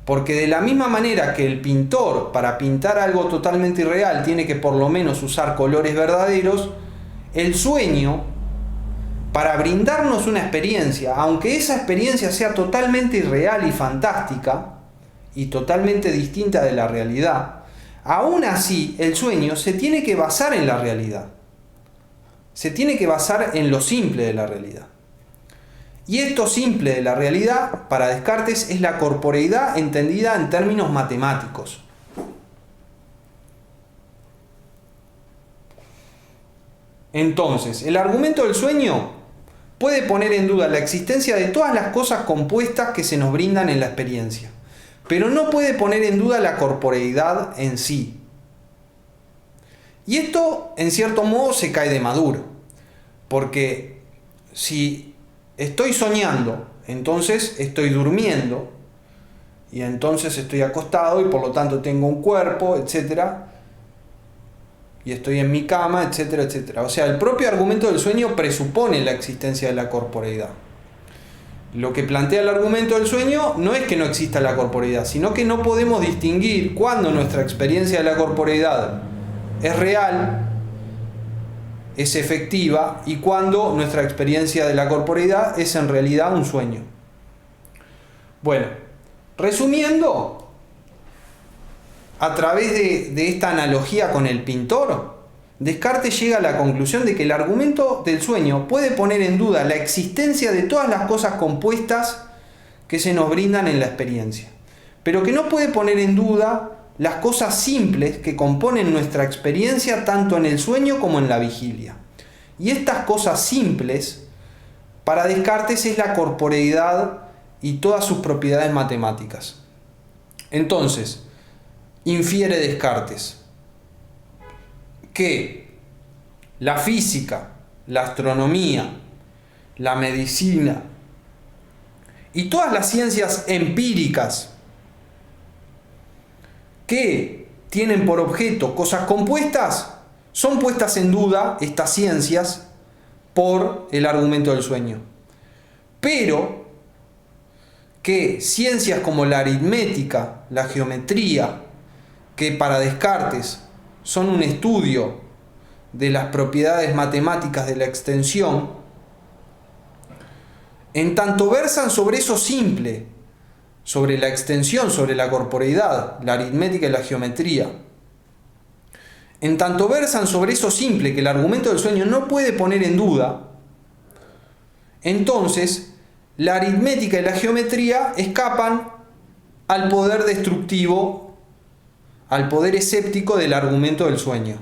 Porque de la misma manera que el pintor, para pintar algo totalmente irreal, tiene que por lo menos usar colores verdaderos, el sueño, para brindarnos una experiencia, aunque esa experiencia sea totalmente irreal y fantástica, y totalmente distinta de la realidad, aún así el sueño se tiene que basar en la realidad. Se tiene que basar en lo simple de la realidad. Y esto simple de la realidad, para Descartes, es la corporeidad entendida en términos matemáticos. Entonces, el argumento del sueño puede poner en duda la existencia de todas las cosas compuestas que se nos brindan en la experiencia, pero no puede poner en duda la corporeidad en sí. Y esto, en cierto modo, se cae de maduro, porque si estoy soñando, entonces estoy durmiendo, y entonces estoy acostado y por lo tanto tengo un cuerpo, etcétera, y estoy en mi cama, etcétera, etcétera. O sea, el propio argumento del sueño presupone la existencia de la corporeidad. Lo que plantea el argumento del sueño no es que no exista la corporeidad, sino que no podemos distinguir cuándo nuestra experiencia de la corporeidad es real, es efectiva, y cuando nuestra experiencia de la corporeidad es en realidad un sueño. Bueno, resumiendo, a través de esta analogía con el pintor, Descartes llega a la conclusión de que el argumento del sueño puede poner en duda la existencia de todas las cosas compuestas que se nos brindan en la experiencia, pero que no puede poner en duda las cosas simples que componen nuestra experiencia tanto en el sueño como en la vigilia. Y estas cosas simples, para Descartes, es la corporeidad y todas sus propiedades matemáticas. Entonces, infiere Descartes que la física, la astronomía, la medicina y todas las ciencias empíricas que tienen por objeto cosas compuestas, son puestas en duda, estas ciencias, por el argumento del sueño. Pero que ciencias como la aritmética, la geometría, que para Descartes son un estudio de las propiedades matemáticas de la extensión, en tanto versan sobre eso simple, sobre la extensión, sobre la corporeidad, la aritmética y la geometría, en tanto versan sobre eso simple que el argumento del sueño no puede poner en duda, entonces la aritmética y la geometría escapan al poder destructivo, al poder escéptico del argumento del sueño,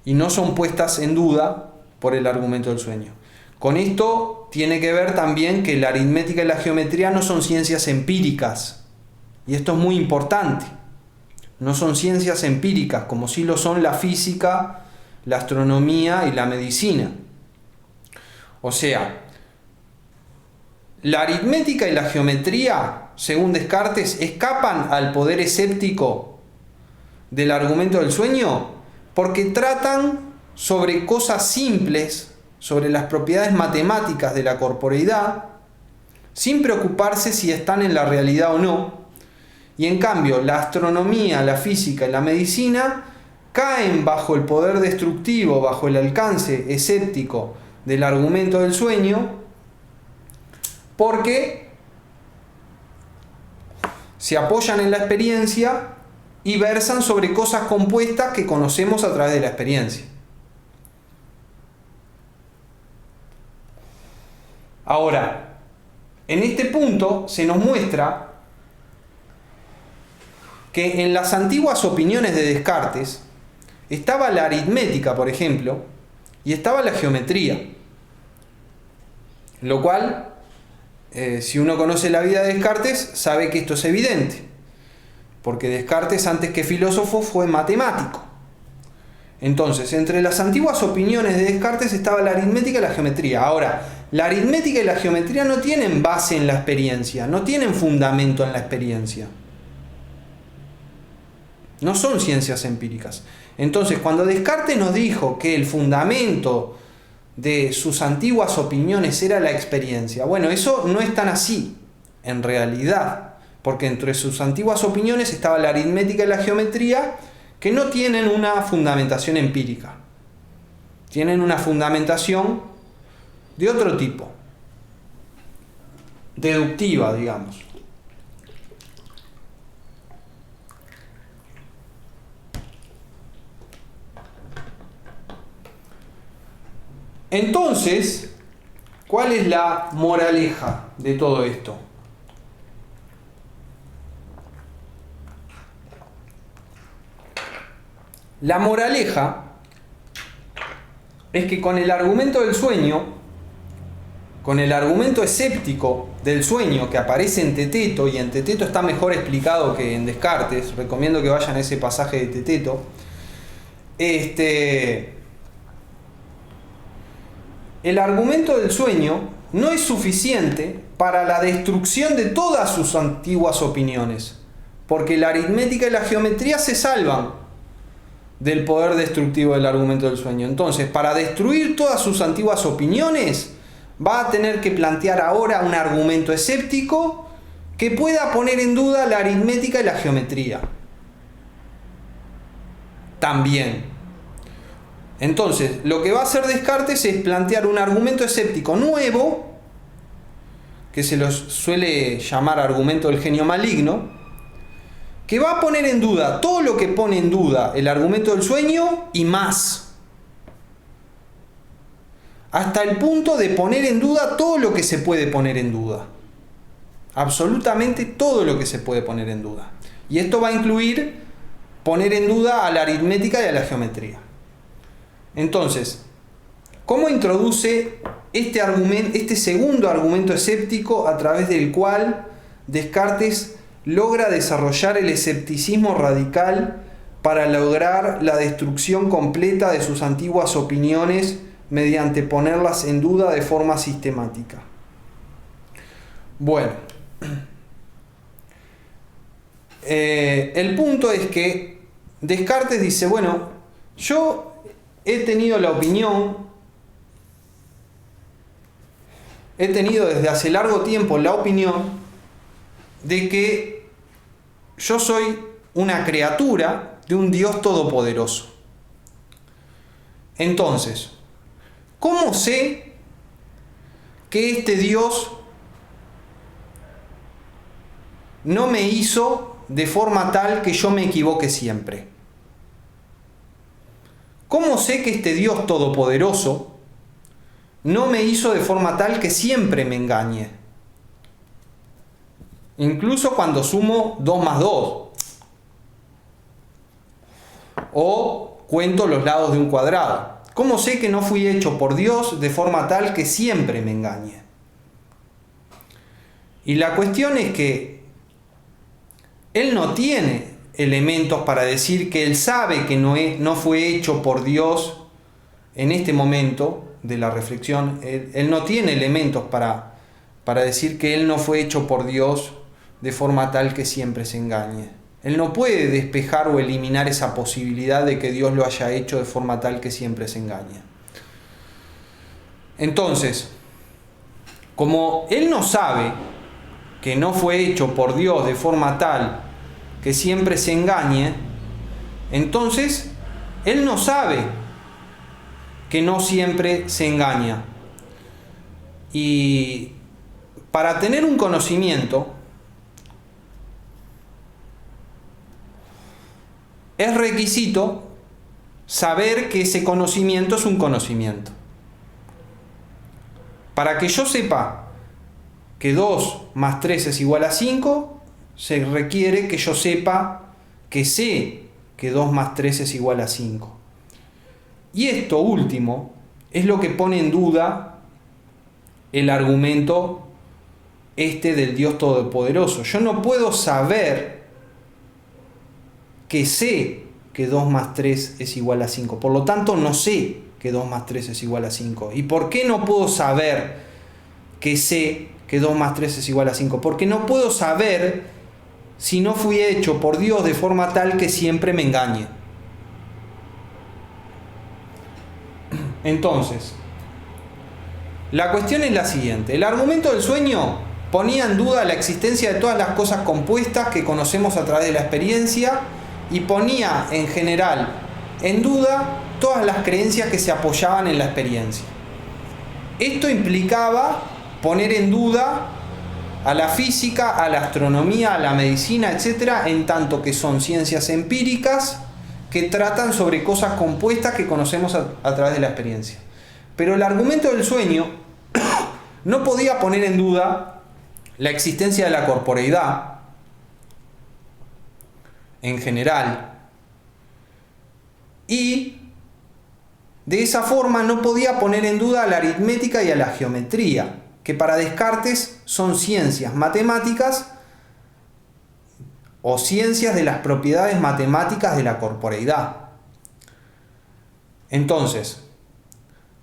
y no son puestas en duda por el argumento del sueño. Con esto tiene que ver también que la aritmética y la geometría no son ciencias empíricas, y esto es muy importante. No son ciencias empíricas, como sí lo son la física, la astronomía y la medicina. O sea, la aritmética y la geometría, según Descartes, escapan al poder escéptico del argumento del sueño porque tratan sobre cosas simples, sobre las propiedades matemáticas de la corporeidad, sin preocuparse si están en la realidad o no. Y en cambio, la astronomía, la física y la medicina caen bajo el poder destructivo, bajo el alcance escéptico del argumento del sueño, porque se apoyan en la experiencia y versan sobre cosas compuestas que conocemos a través de la experiencia. Ahora, en este punto se nos muestra que en las antiguas opiniones de Descartes estaba la aritmética, por ejemplo, y estaba la geometría, lo cual, si uno conoce la vida de Descartes, sabe que esto es evidente, porque Descartes, antes que filósofo, fue matemático. Entonces, entre las antiguas opiniones de Descartes estaba la aritmética y la geometría. Ahora, la aritmética y la geometría no tienen base en la experiencia, no tienen fundamento en la experiencia. No son ciencias empíricas. Entonces, cuando Descartes nos dijo que el fundamento de sus antiguas opiniones era la experiencia, bueno, eso no es tan así. en realidad, porque entre sus antiguas opiniones estaba la aritmética y la geometría, que no tienen una fundamentación empírica, tienen una fundamentación de otro tipo, deductiva, digamos. Entonces, ¿cuál es la moraleja de todo esto? La moraleja es que con el argumento del sueño, con el argumento escéptico del sueño que aparece en Teteto, y en Teteto está mejor explicado que en Descartes, recomiendo que vayan a ese pasaje de Teteto, el argumento del sueño no es suficiente para la destrucción de todas sus antiguas opiniones, porque la aritmética y la geometría se salvan del poder destructivo del argumento del sueño. Entonces, para destruir todas sus antiguas opiniones, va a tener que plantear ahora un argumento escéptico que pueda poner en duda la aritmética y la geometría. También. Entonces, lo que va a hacer Descartes es plantear un argumento escéptico nuevo, que se los suele llamar argumento del genio maligno, que va a poner en duda todo lo que pone en duda el argumento del sueño y más, hasta el punto de poner en duda todo lo que se puede poner en duda, absolutamente todo lo que se puede poner en duda. Y esto va a incluir poner en duda a la aritmética y a la geometría. Entonces, ¿cómo introduce este segundo argumento escéptico a través del cual Descartes logra desarrollar el escepticismo radical para lograr la destrucción completa de sus antiguas opiniones mediante ponerlas en duda de forma sistemática? Bueno, el punto es que Descartes dice, bueno, yo he tenido desde hace largo tiempo la opinión de que yo soy una criatura de un Dios todopoderoso. Entonces, ¿cómo sé que este Dios no me hizo de forma tal que yo me equivoque siempre? ¿Cómo sé que este Dios todopoderoso no me hizo de forma tal que siempre me engañe? Incluso cuando sumo 2 más 2. O cuento los lados de un cuadrado. ¿Cómo sé que no fui hecho por Dios de forma tal que siempre me engañe? Y la cuestión es que Él no tiene elementos para decir que Él sabe que no fue hecho por Dios en este momento de la reflexión. Él no tiene elementos para decir que Él no fue hecho por Dios de forma tal que siempre se engañe. Él no puede despejar o eliminar esa posibilidad de que Dios lo haya hecho de forma tal que siempre se engañe. Entonces, como Él no sabe que no fue hecho por Dios de forma tal que siempre se engañe, entonces Él no sabe que no siempre se engaña. Y para tener un conocimiento, es requisito saber que ese conocimiento es un conocimiento. Para que yo sepa que 2 más 3 es igual a 5, se requiere que yo sepa que sé que 2 más 3 es igual a 5. Y esto último es lo que pone en duda el argumento del Dios Todopoderoso. Yo no puedo saber que sé que 2 más 3 es igual a 5. Por lo tanto, no sé que 2 más 3 es igual a 5. ¿Y por qué no puedo saber que sé que 2 más 3 es igual a 5? Porque no puedo saber si no fui hecho por Dios de forma tal que siempre me engañe. Entonces, la cuestión es la siguiente. El argumento del sueño ponía en duda la existencia de todas las cosas compuestas que conocemos a través de la experiencia y ponía en general en duda todas las creencias que se apoyaban en la experiencia. Esto implicaba poner en duda a la física, a la astronomía, a la medicina, etc., en tanto que son ciencias empíricas que tratan sobre cosas compuestas que conocemos a través de la experiencia. Pero el argumento del sueño no podía poner en duda la existencia de la corporeidad en general, y de esa forma no podía poner en duda a la aritmética y a la geometría, que para Descartes son ciencias matemáticas o ciencias de las propiedades matemáticas de la corporeidad. Entonces,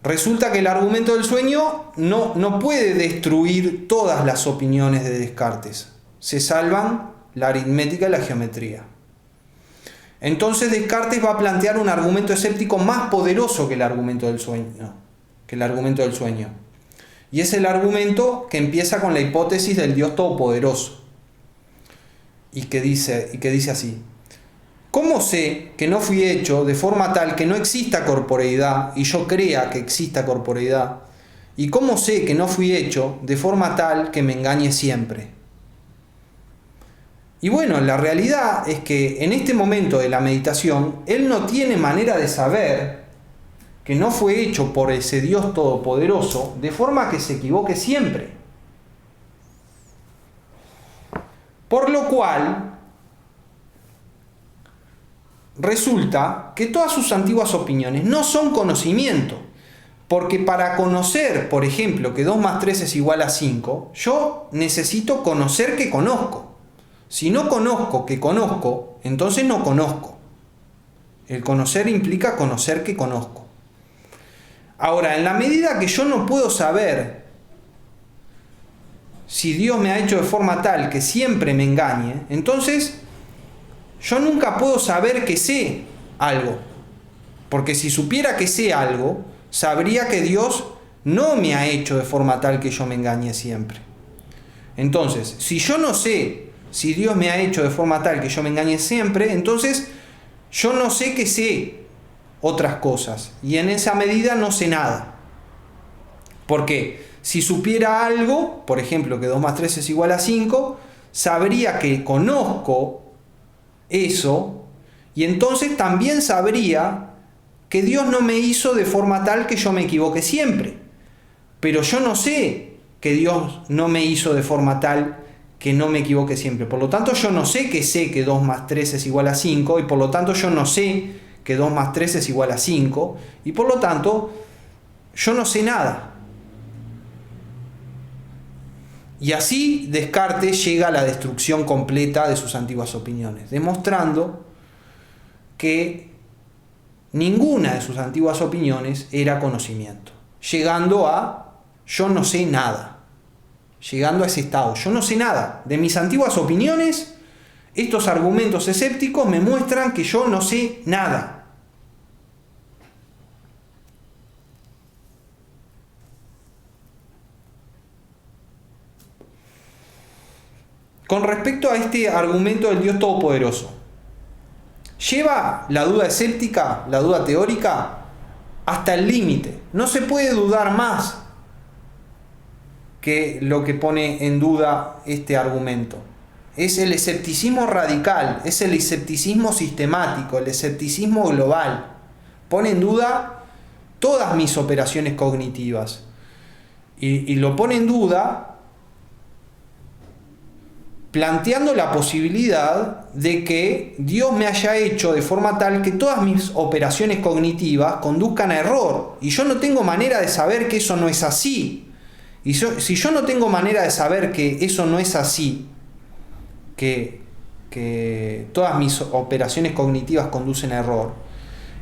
resulta que el argumento del sueño no puede destruir todas las opiniones de Descartes. Se salvan la aritmética y la geometría. Entonces Descartes va a plantear un argumento escéptico más poderoso que el argumento del sueño. Y es el argumento que empieza con la hipótesis del Dios Todopoderoso. Y que dice así: ¿cómo sé que no fui hecho de forma tal que no exista corporeidad y yo crea que exista corporeidad? ¿Y cómo sé que no fui hecho de forma tal que me engañe siempre? Y bueno, la realidad es que en este momento de la meditación, él no tiene manera de saber que no fue hecho por ese Dios Todopoderoso de forma que se equivoque siempre. Por lo cual, resulta que todas sus antiguas opiniones no son conocimiento. Porque para conocer, por ejemplo, que 2 más 3 es igual a 5, yo necesito conocer que conozco. Si no conozco que conozco, entonces no conozco. El conocer implica conocer que conozco. Ahora, en la medida que yo no puedo saber si Dios me ha hecho de forma tal que siempre me engañe, entonces yo nunca puedo saber que sé algo. Porque si supiera que sé algo, sabría que Dios no me ha hecho de forma tal que yo me engañe siempre. Entonces, si yo no sé si Dios me ha hecho de forma tal que yo me engañe siempre, entonces yo no sé que sé otras cosas. Y en esa medida no sé nada. Porque si supiera algo, por ejemplo, que 2 más 3 es igual a 5, sabría que conozco eso, y entonces también sabría que Dios no me hizo de forma tal que yo me equivoque siempre. Pero yo no sé que Dios no me hizo de forma tal que no me equivoque siempre. Por lo tanto, yo no sé que 2 más 3 es igual a 5, y por lo tanto yo no sé que 2 más 3 es igual a 5, y por lo tanto yo no sé nada. Y así Descartes llega a la destrucción completa de sus antiguas opiniones, demostrando que ninguna de sus antiguas opiniones era conocimiento, llegando a yo no sé nada. Llegando a ese estado, yo no sé nada. De mis antiguas opiniones, estos argumentos escépticos me muestran que yo no sé nada. Con respecto a este argumento del Dios Todopoderoso, lleva la duda escéptica, la duda teórica, hasta el límite. No se puede dudar más que lo que pone en duda este argumento. Es el escepticismo radical, es el escepticismo sistemático, el escepticismo global. Pone en duda todas mis operaciones cognitivas. Y lo pone en duda planteando la posibilidad de que Dios me haya hecho de forma tal que todas mis operaciones cognitivas conduzcan a error. Y yo no tengo manera de saber que eso no es así. Y si yo no tengo manera de saber que eso no es así, que todas mis operaciones cognitivas conducen a error,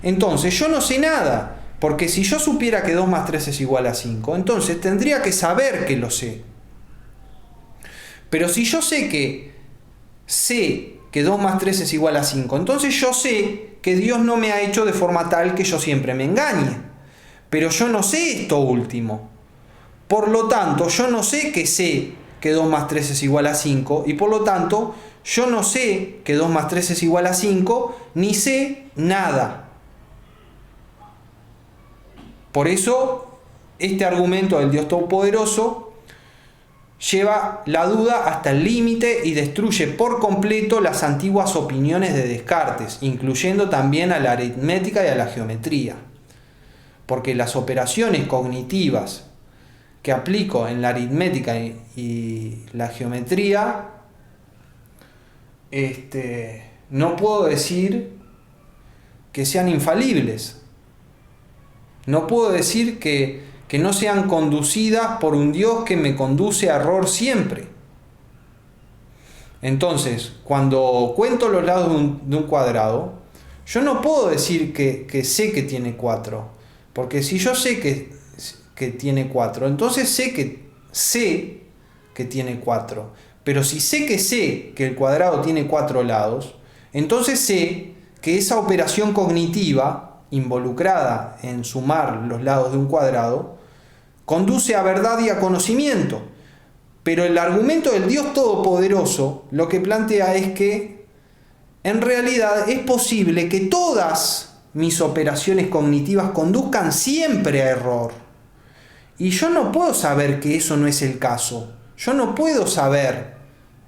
entonces yo no sé nada. Porque si yo supiera que 2 más 3 es igual a 5, entonces tendría que saber que lo sé. Pero si yo sé que 2 más 3 es igual a 5, entonces yo sé que Dios no me ha hecho de forma tal que yo siempre me engañe. Pero yo no sé esto último. Por lo tanto, yo no sé que sé que 2 más 3 es igual a 5, y por lo tanto yo no sé que 2 más 3 es igual a 5, ni sé nada. Por eso, este argumento del Dios Todopoderoso lleva la duda hasta el límite y destruye por completo las antiguas opiniones de Descartes, incluyendo también a la aritmética y a la geometría. Porque las operaciones cognitivas que aplico en la aritmética y la geometría, no puedo decir que sean infalibles. No puedo decir que no sean conducidas por un Dios que me conduce a error siempre. Entonces, cuando cuento los lados de un cuadrado, yo no puedo decir que sé que tiene 4. Porque si yo sé que tiene 4, entonces sé que tiene 4. Pero si sé que el cuadrado tiene 4 lados, entonces sé que esa operación cognitiva involucrada en sumar los lados de un cuadrado conduce a verdad y a conocimiento. Pero el argumento del Dios Todopoderoso lo que plantea es que en realidad es posible que todas mis operaciones cognitivas conduzcan siempre a error. Y yo no puedo saber que eso no es el caso. Yo no puedo saber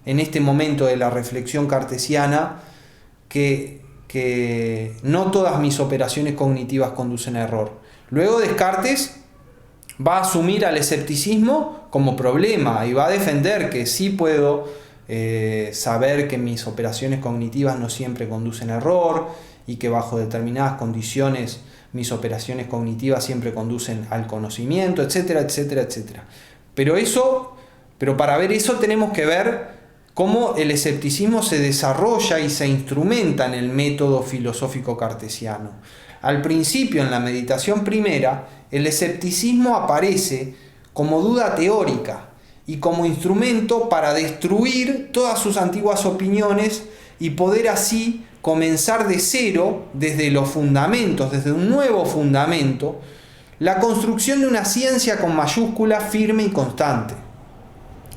en este momento de la reflexión cartesiana que no todas mis operaciones cognitivas conducen a error. Luego Descartes va a asumir al escepticismo como problema y va a defender que sí puedo saber que mis operaciones cognitivas no siempre conducen a error y que bajo determinadas condiciones mis operaciones cognitivas siempre conducen al conocimiento, etcétera, etcétera, etcétera. Pero para ver eso tenemos que ver cómo el escepticismo se desarrolla y se instrumenta en el método filosófico cartesiano. Al principio, en la meditación primera, el escepticismo aparece como duda teórica y como instrumento para destruir todas sus antiguas opiniones y poder así comenzar de cero, desde los fundamentos, desde un nuevo fundamento, la construcción de una ciencia con mayúscula firme y constante.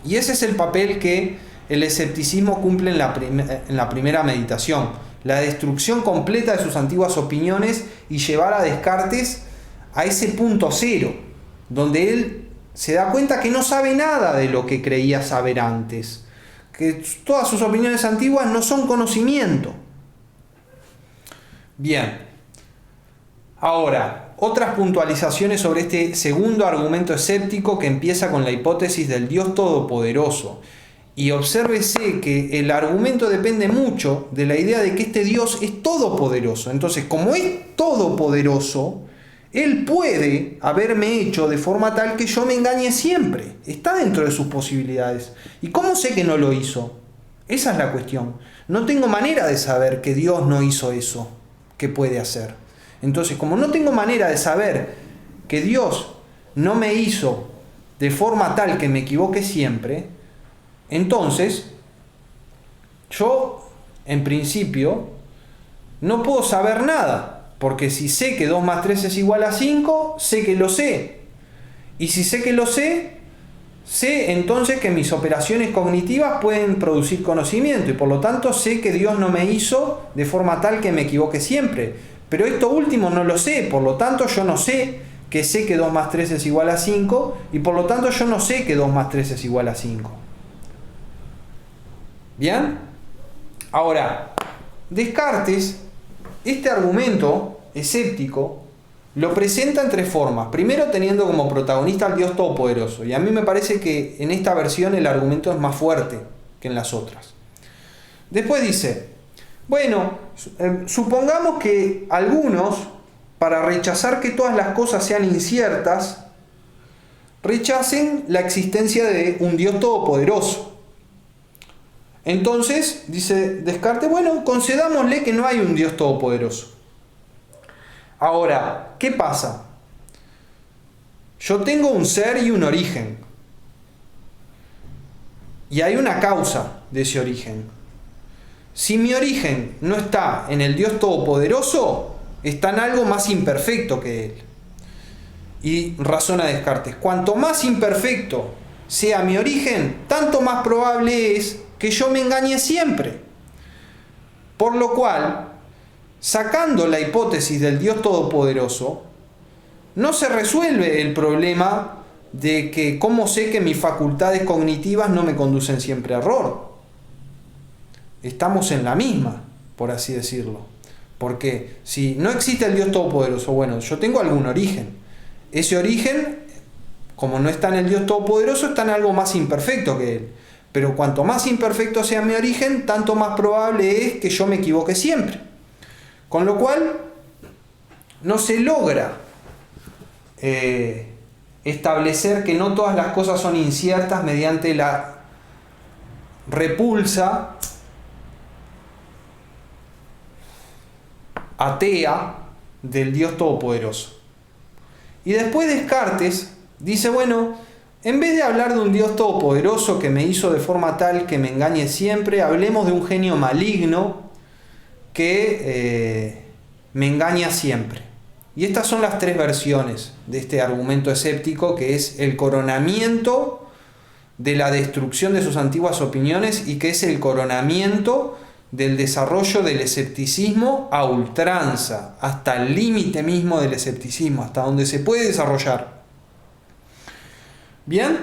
Y ese es el papel que el escepticismo cumple en la primera meditación, la destrucción completa de sus antiguas opiniones y llevar a Descartes a ese punto cero, donde él se da cuenta que no sabe nada de lo que creía saber antes, que todas sus opiniones antiguas no son conocimiento. Bien, ahora, otras puntualizaciones sobre este segundo argumento escéptico que empieza con la hipótesis del Dios Todopoderoso. Y obsérvese que el argumento depende mucho de la idea de que este Dios es todopoderoso. Entonces, como es todopoderoso, Él puede haberme hecho de forma tal que yo me engañe siempre. Está dentro de sus posibilidades. ¿Y cómo sé que no lo hizo? Esa es la cuestión. No tengo manera de saber que Dios no hizo eso que puede hacer. Entonces, como no tengo manera de saber que Dios no me hizo de forma tal que me equivoque siempre, entonces, yo, en principio, no puedo saber nada, porque si sé que 2 más 3 es igual a 5, sé que lo sé. Y si sé que lo sé entonces que mis operaciones cognitivas pueden producir conocimiento, y por lo tanto sé que Dios no me hizo de forma tal que me equivoque siempre. Pero esto último no lo sé, por lo tanto yo no sé que 2 más 3 es igual a 5, y por lo tanto yo no sé que 2 más 3 es igual a 5. ¿Bien? Ahora, Descartes, este argumento escéptico, lo presenta en tres formas. Primero, teniendo como protagonista al Dios Todopoderoso. Y a mí me parece que en esta versión el argumento es más fuerte que en las otras. Después dice, bueno, supongamos que algunos, para rechazar que todas las cosas sean inciertas, rechacen la existencia de un Dios Todopoderoso. Entonces, dice Descartes, bueno, concedámosle que no hay un Dios todopoderoso. Ahora, ¿qué pasa? Yo tengo un ser y un origen. Y hay una causa de ese origen. Si mi origen no está en el Dios todopoderoso, está en algo más imperfecto que él. Y razona Descartes, cuanto más imperfecto sea mi origen, tanto más probable es que yo me engañe siempre. Por lo cual, sacando la hipótesis del Dios Todopoderoso, no se resuelve el problema de que cómo sé que mis facultades cognitivas no me conducen siempre a error. Estamos en la misma, por así decirlo. Porque si no existe el Dios Todopoderoso, bueno, yo tengo algún origen. Ese origen, como no está en el Dios Todopoderoso, está en algo más imperfecto que Él. Pero cuanto más imperfecto sea mi origen, tanto más probable es que yo me equivoque siempre. Con lo cual, no se logra establecer que no todas las cosas son inciertas mediante la repulsa atea del Dios Todopoderoso. Y después Descartes dice, bueno, en vez de hablar de un Dios todopoderoso que me hizo de forma tal que me engañe siempre, hablemos de un genio maligno que me engaña siempre. Y estas son las tres versiones de este argumento escéptico, que es el coronamiento de la destrucción de sus antiguas opiniones y que es el coronamiento del desarrollo del escepticismo a ultranza, hasta el límite mismo del escepticismo, hasta donde se puede desarrollar. Bien,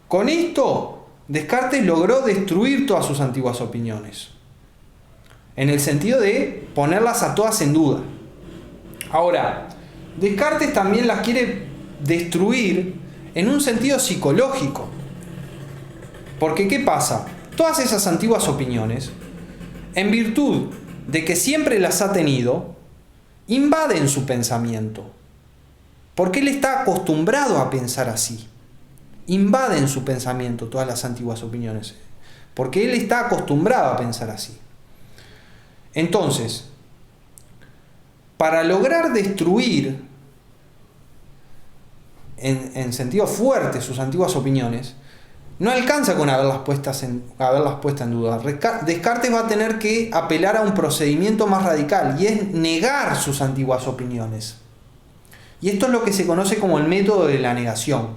con esto Descartes logró destruir todas sus antiguas opiniones, en el sentido de ponerlas a todas en duda. Ahora, Descartes también las quiere destruir en un sentido psicológico. Porque ¿qué pasa? Todas esas antiguas opiniones, en virtud de que siempre las ha tenido, invaden su pensamiento. Porque él está acostumbrado a pensar así. Invaden su pensamiento todas las antiguas opiniones. Porque él está acostumbrado a pensar así. Entonces, para lograr destruir en sentido fuerte sus antiguas opiniones, no alcanza con haberlas puesto en duda. Descartes va a tener que apelar a un procedimiento más radical, y es negar sus antiguas opiniones. Y esto es lo que se conoce como el método de la negación.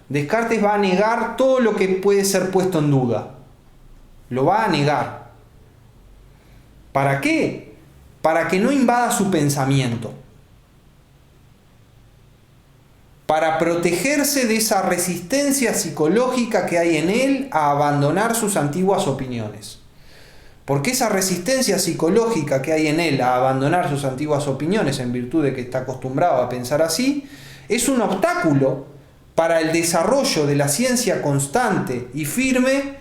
Descartes va a negar todo lo que puede ser puesto en duda. Lo va a negar. ¿Para qué? Para que no invada su pensamiento. Para protegerse de esa resistencia psicológica que hay en él a abandonar sus antiguas opiniones. Porque esa resistencia psicológica que hay en él a abandonar sus antiguas opiniones, en virtud de que está acostumbrado a pensar así, es un obstáculo para el desarrollo de la ciencia constante y firme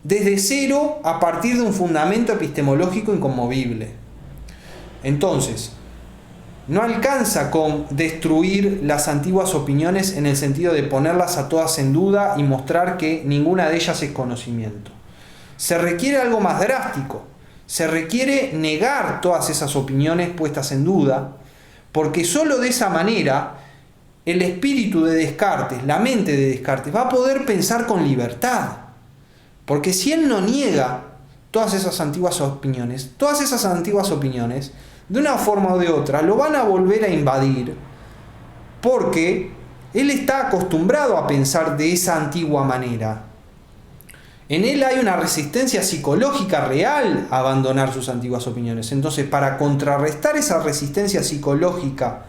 desde cero a partir de un fundamento epistemológico inconmovible. Entonces, no alcanza con destruir las antiguas opiniones en el sentido de ponerlas a todas en duda y mostrar que ninguna de ellas es conocimiento. Se requiere algo más drástico. Se requiere negar todas esas opiniones puestas en duda, porque sólo de esa manera el espíritu de Descartes, la mente de Descartes, va a poder pensar con libertad. Porque si él no niega todas esas antiguas opiniones, de una forma o de otra, lo van a volver a invadir, porque él está acostumbrado a pensar de esa antigua manera. En él hay una resistencia psicológica real a abandonar sus antiguas opiniones. Entonces, para contrarrestar esa resistencia psicológica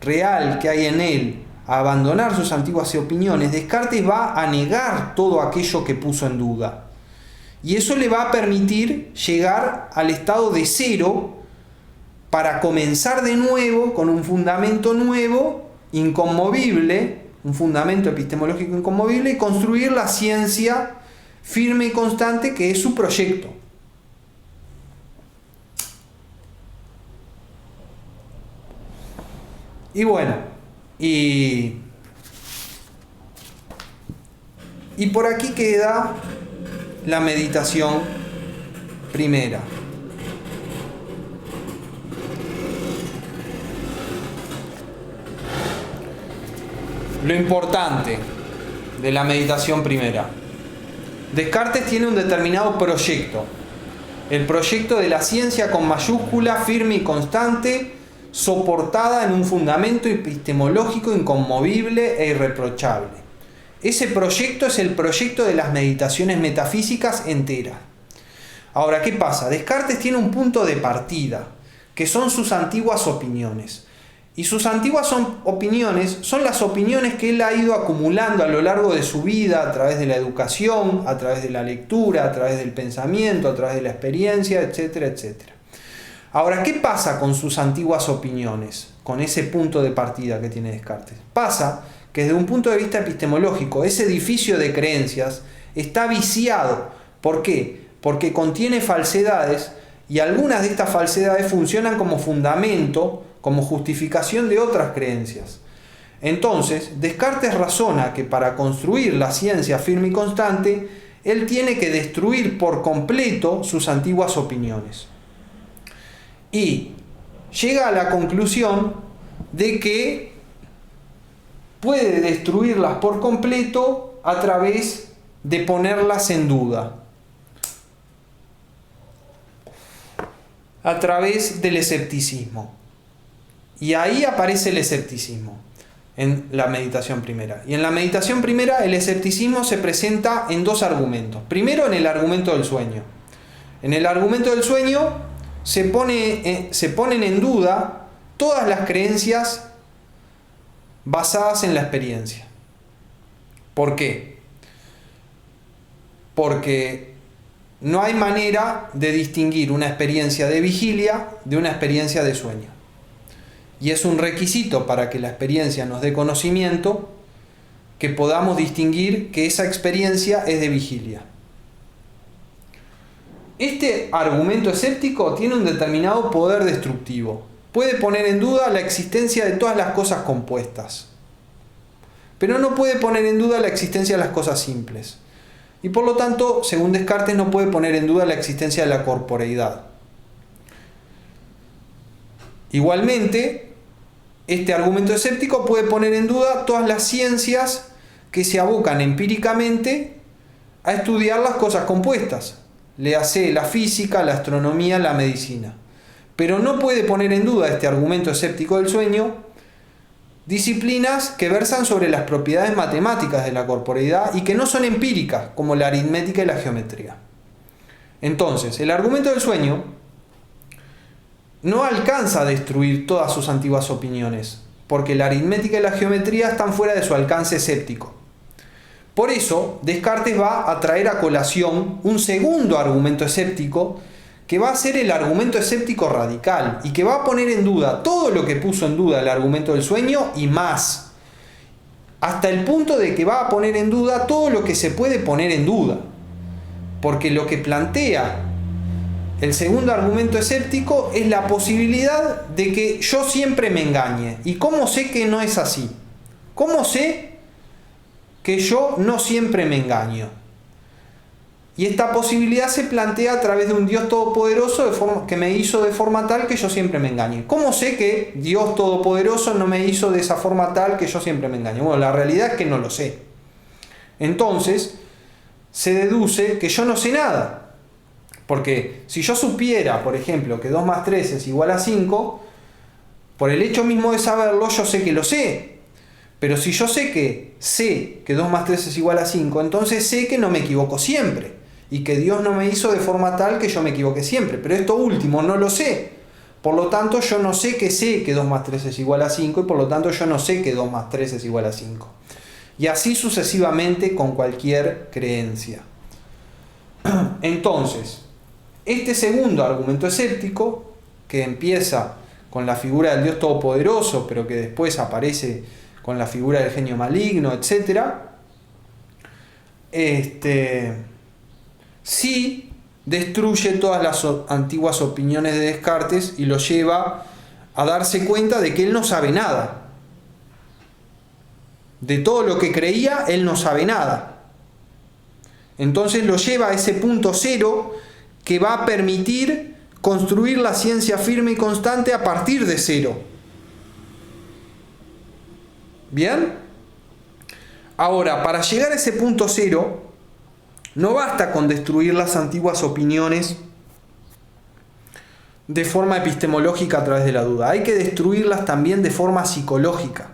real que hay en él a abandonar sus antiguas opiniones, Descartes va a negar todo aquello que puso en duda. Y eso le va a permitir llegar al estado de cero para comenzar de nuevo con un fundamento nuevo, inconmovible, un fundamento epistemológico inconmovible, y construir la ciencia firme y constante que es su proyecto. Y bueno, y por aquí queda la meditación primera. Lo importante de la meditación primera. Descartes tiene un determinado proyecto. El proyecto de la ciencia con mayúscula, firme y constante, soportada en un fundamento epistemológico inconmovible e irreprochable. Ese proyecto es el proyecto de las meditaciones metafísicas enteras. Ahora, ¿qué pasa? Descartes tiene un punto de partida, que son sus antiguas opiniones. Y sus antiguas opiniones son las opiniones que él ha ido acumulando a lo largo de su vida, a través de la educación, a través de la lectura, a través del pensamiento, a través de la experiencia, etcétera, etcétera. Ahora, ¿qué pasa con sus antiguas opiniones? Con ese punto de partida que tiene Descartes. Pasa que desde un punto de vista epistemológico, ese edificio de creencias está viciado. ¿Por qué? Porque contiene falsedades y algunas de estas falsedades funcionan como fundamento, como justificación de otras creencias. Entonces, Descartes razona que para construir la ciencia firme y constante, él tiene que destruir por completo sus antiguas opiniones. Y llega a la conclusión de que puede destruirlas por completo a través de ponerlas en duda, a través del escepticismo. Y ahí aparece el escepticismo en la meditación primera. Y en la meditación primera el escepticismo se presenta en dos argumentos. Primero, en el argumento del sueño. En el argumento del sueño se ponen en duda todas las creencias basadas en la experiencia. ¿Por qué? Porque no hay manera de distinguir una experiencia de vigilia de una experiencia de sueño. Y es un requisito para que la experiencia nos dé conocimiento que podamos distinguir que esa experiencia es de vigilia. Este argumento escéptico tiene un determinado poder destructivo. Puede poner en duda la existencia de todas las cosas compuestas, pero no puede poner en duda la existencia de las cosas simples. Y por lo tanto, según Descartes, no puede poner en duda la existencia de la corporeidad. Igualmente, este argumento escéptico puede poner en duda todas las ciencias que se abocan empíricamente a estudiar las cosas compuestas. Léase la física, la astronomía, la medicina. Pero no puede poner en duda este argumento escéptico del sueño disciplinas que versan sobre las propiedades matemáticas de la corporeidad y que no son empíricas, como la aritmética y la geometría. Entonces, el argumento del sueño no alcanza a destruir todas sus antiguas opiniones, porque la aritmética y la geometría están fuera de su alcance escéptico. Por eso, Descartes va a traer a colación un segundo argumento escéptico, que va a ser el argumento escéptico radical, y que va a poner en duda todo lo que puso en duda el argumento del sueño y más, hasta el punto de que va a poner en duda todo lo que se puede poner en duda, porque lo que plantea el segundo argumento escéptico es la posibilidad de que yo siempre me engañe. ¿Y cómo sé que no es así? ¿Cómo sé que yo no siempre me engaño? Y esta posibilidad se plantea a través de un Dios todopoderoso que me hizo de forma tal que yo siempre me engañe. ¿Cómo sé que Dios todopoderoso no me hizo de esa forma tal que yo siempre me engañe? Bueno, la realidad es que no lo sé. Entonces, se deduce que yo no sé nada. Porque si yo supiera, por ejemplo, que 2 más 3 es igual a 5, por el hecho mismo de saberlo, yo sé que lo sé. Pero si yo sé que 2 más 3 es igual a 5, entonces sé que no me equivoco siempre. Y que Dios no me hizo de forma tal que yo me equivoque siempre. Pero esto último no lo sé. Por lo tanto, yo no sé que 2 más 3 es igual a 5 y por lo tanto yo no sé que 2 más 3 es igual a 5. Y así sucesivamente con cualquier creencia. Entonces, este segundo argumento escéptico, que empieza con la figura del Dios Todopoderoso, pero que después aparece con la figura del genio maligno, etc., sí destruye todas las antiguas opiniones de Descartes y lo lleva a darse cuenta de que él no sabe nada. De todo lo que creía, él no sabe nada. Entonces lo lleva a ese punto cero que va a permitir construir la ciencia firme y constante a partir de cero. ¿Bien? Ahora, para llegar a ese punto cero, no basta con destruir las antiguas opiniones de forma epistemológica a través de la duda. Hay que destruirlas también de forma psicológica,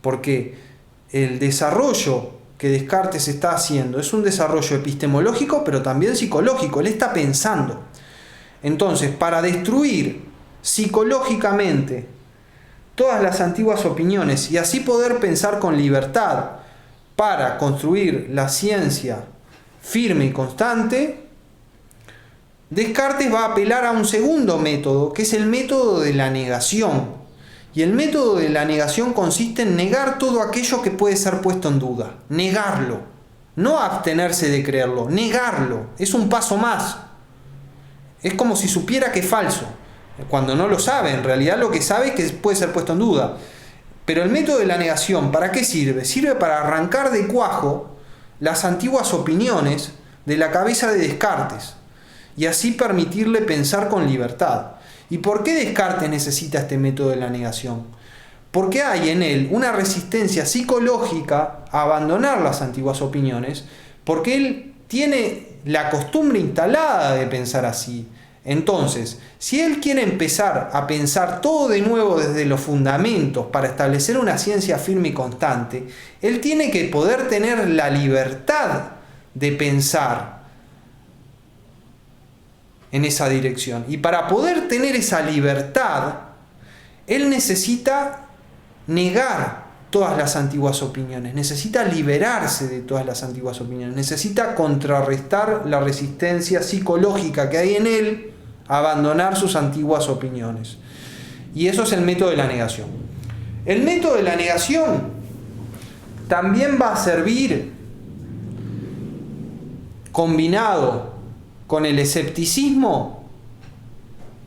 porque el desarrollo que Descartes está haciendo es un desarrollo epistemológico, pero también psicológico. Él está pensando. Entonces, para destruir psicológicamente todas las antiguas opiniones y así poder pensar con libertad para construir la ciencia firme y constante, Descartes va a apelar a un segundo método, que es el método de la negación. Y el método de la negación consiste en negar todo aquello que puede ser puesto en duda. Negarlo. No abstenerse de creerlo, negarlo. Es un paso más. Es como si supiera que es falso, cuando no lo sabe. En realidad lo que sabe es que puede ser puesto en duda. Pero el método de la negación, ¿para qué sirve? Sirve para arrancar de cuajo las antiguas opiniones de la cabeza de Descartes y así permitirle pensar con libertad. ¿Y por qué Descartes necesita este método de la negación? Porque hay en él una resistencia psicológica a abandonar las antiguas opiniones, porque él tiene la costumbre instalada de pensar así. Entonces, si él quiere empezar a pensar todo de nuevo desde los fundamentos para establecer una ciencia firme y constante, él tiene que poder tener la libertad de pensar en esa dirección. Y para poder tener esa libertad, él necesita negar todas las antiguas opiniones, necesita liberarse de todas las antiguas opiniones, necesita contrarrestar la resistencia psicológica que hay en él a abandonar sus antiguas opiniones. Y eso es el método de la negación. El método de la negación también va a servir combinado con el escepticismo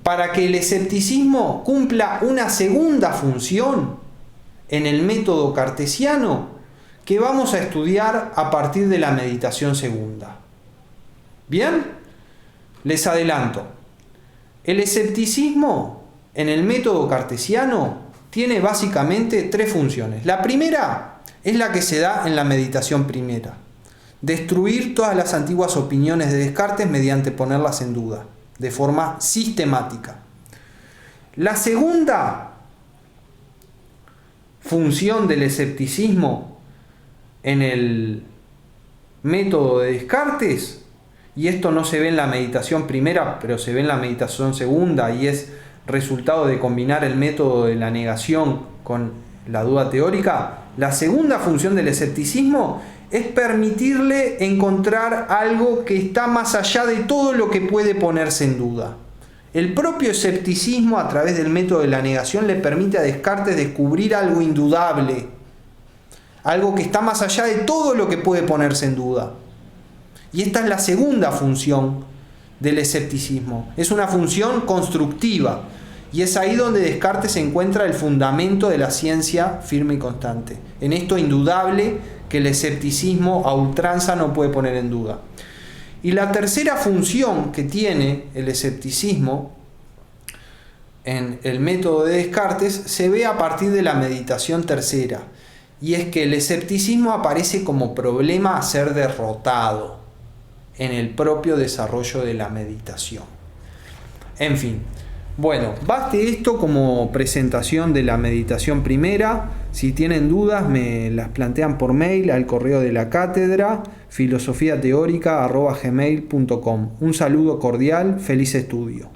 para que el escepticismo cumpla una segunda función en el método cartesiano que vamos a estudiar a partir de la meditación segunda. ¿Bien? Les adelanto. El escepticismo en el método cartesiano tiene básicamente tres funciones. La primera es la que se da en la meditación primera. Destruir todas las antiguas opiniones de Descartes mediante ponerlas en duda, de forma sistemática. La segunda función del escepticismo en el método de Descartes, y esto no se ve en la meditación primera, pero se ve en la meditación segunda, y es resultado de combinar el método de la negación con la duda teórica, la segunda función del escepticismo es permitirle encontrar algo que está más allá de todo lo que puede ponerse en duda. El propio escepticismo, a través del método de la negación, le permite a Descartes descubrir algo indudable, algo que está más allá de todo lo que puede ponerse en duda. Y esta es la segunda función del escepticismo. Es una función constructiva, y es ahí donde Descartes encuentra el fundamento de la ciencia firme y constante. En esto indudable que el escepticismo a ultranza no puede poner en duda. Y la tercera función que tiene el escepticismo en el método de Descartes se ve a partir de la meditación tercera, y es que el escepticismo aparece como problema a ser derrotado en el propio desarrollo de la meditación. En fin, bueno, baste esto como presentación de la meditación primera. Si tienen dudas me las plantean por mail al correo de la cátedra filosofiateórica@gmail.com. Un saludo cordial, feliz estudio.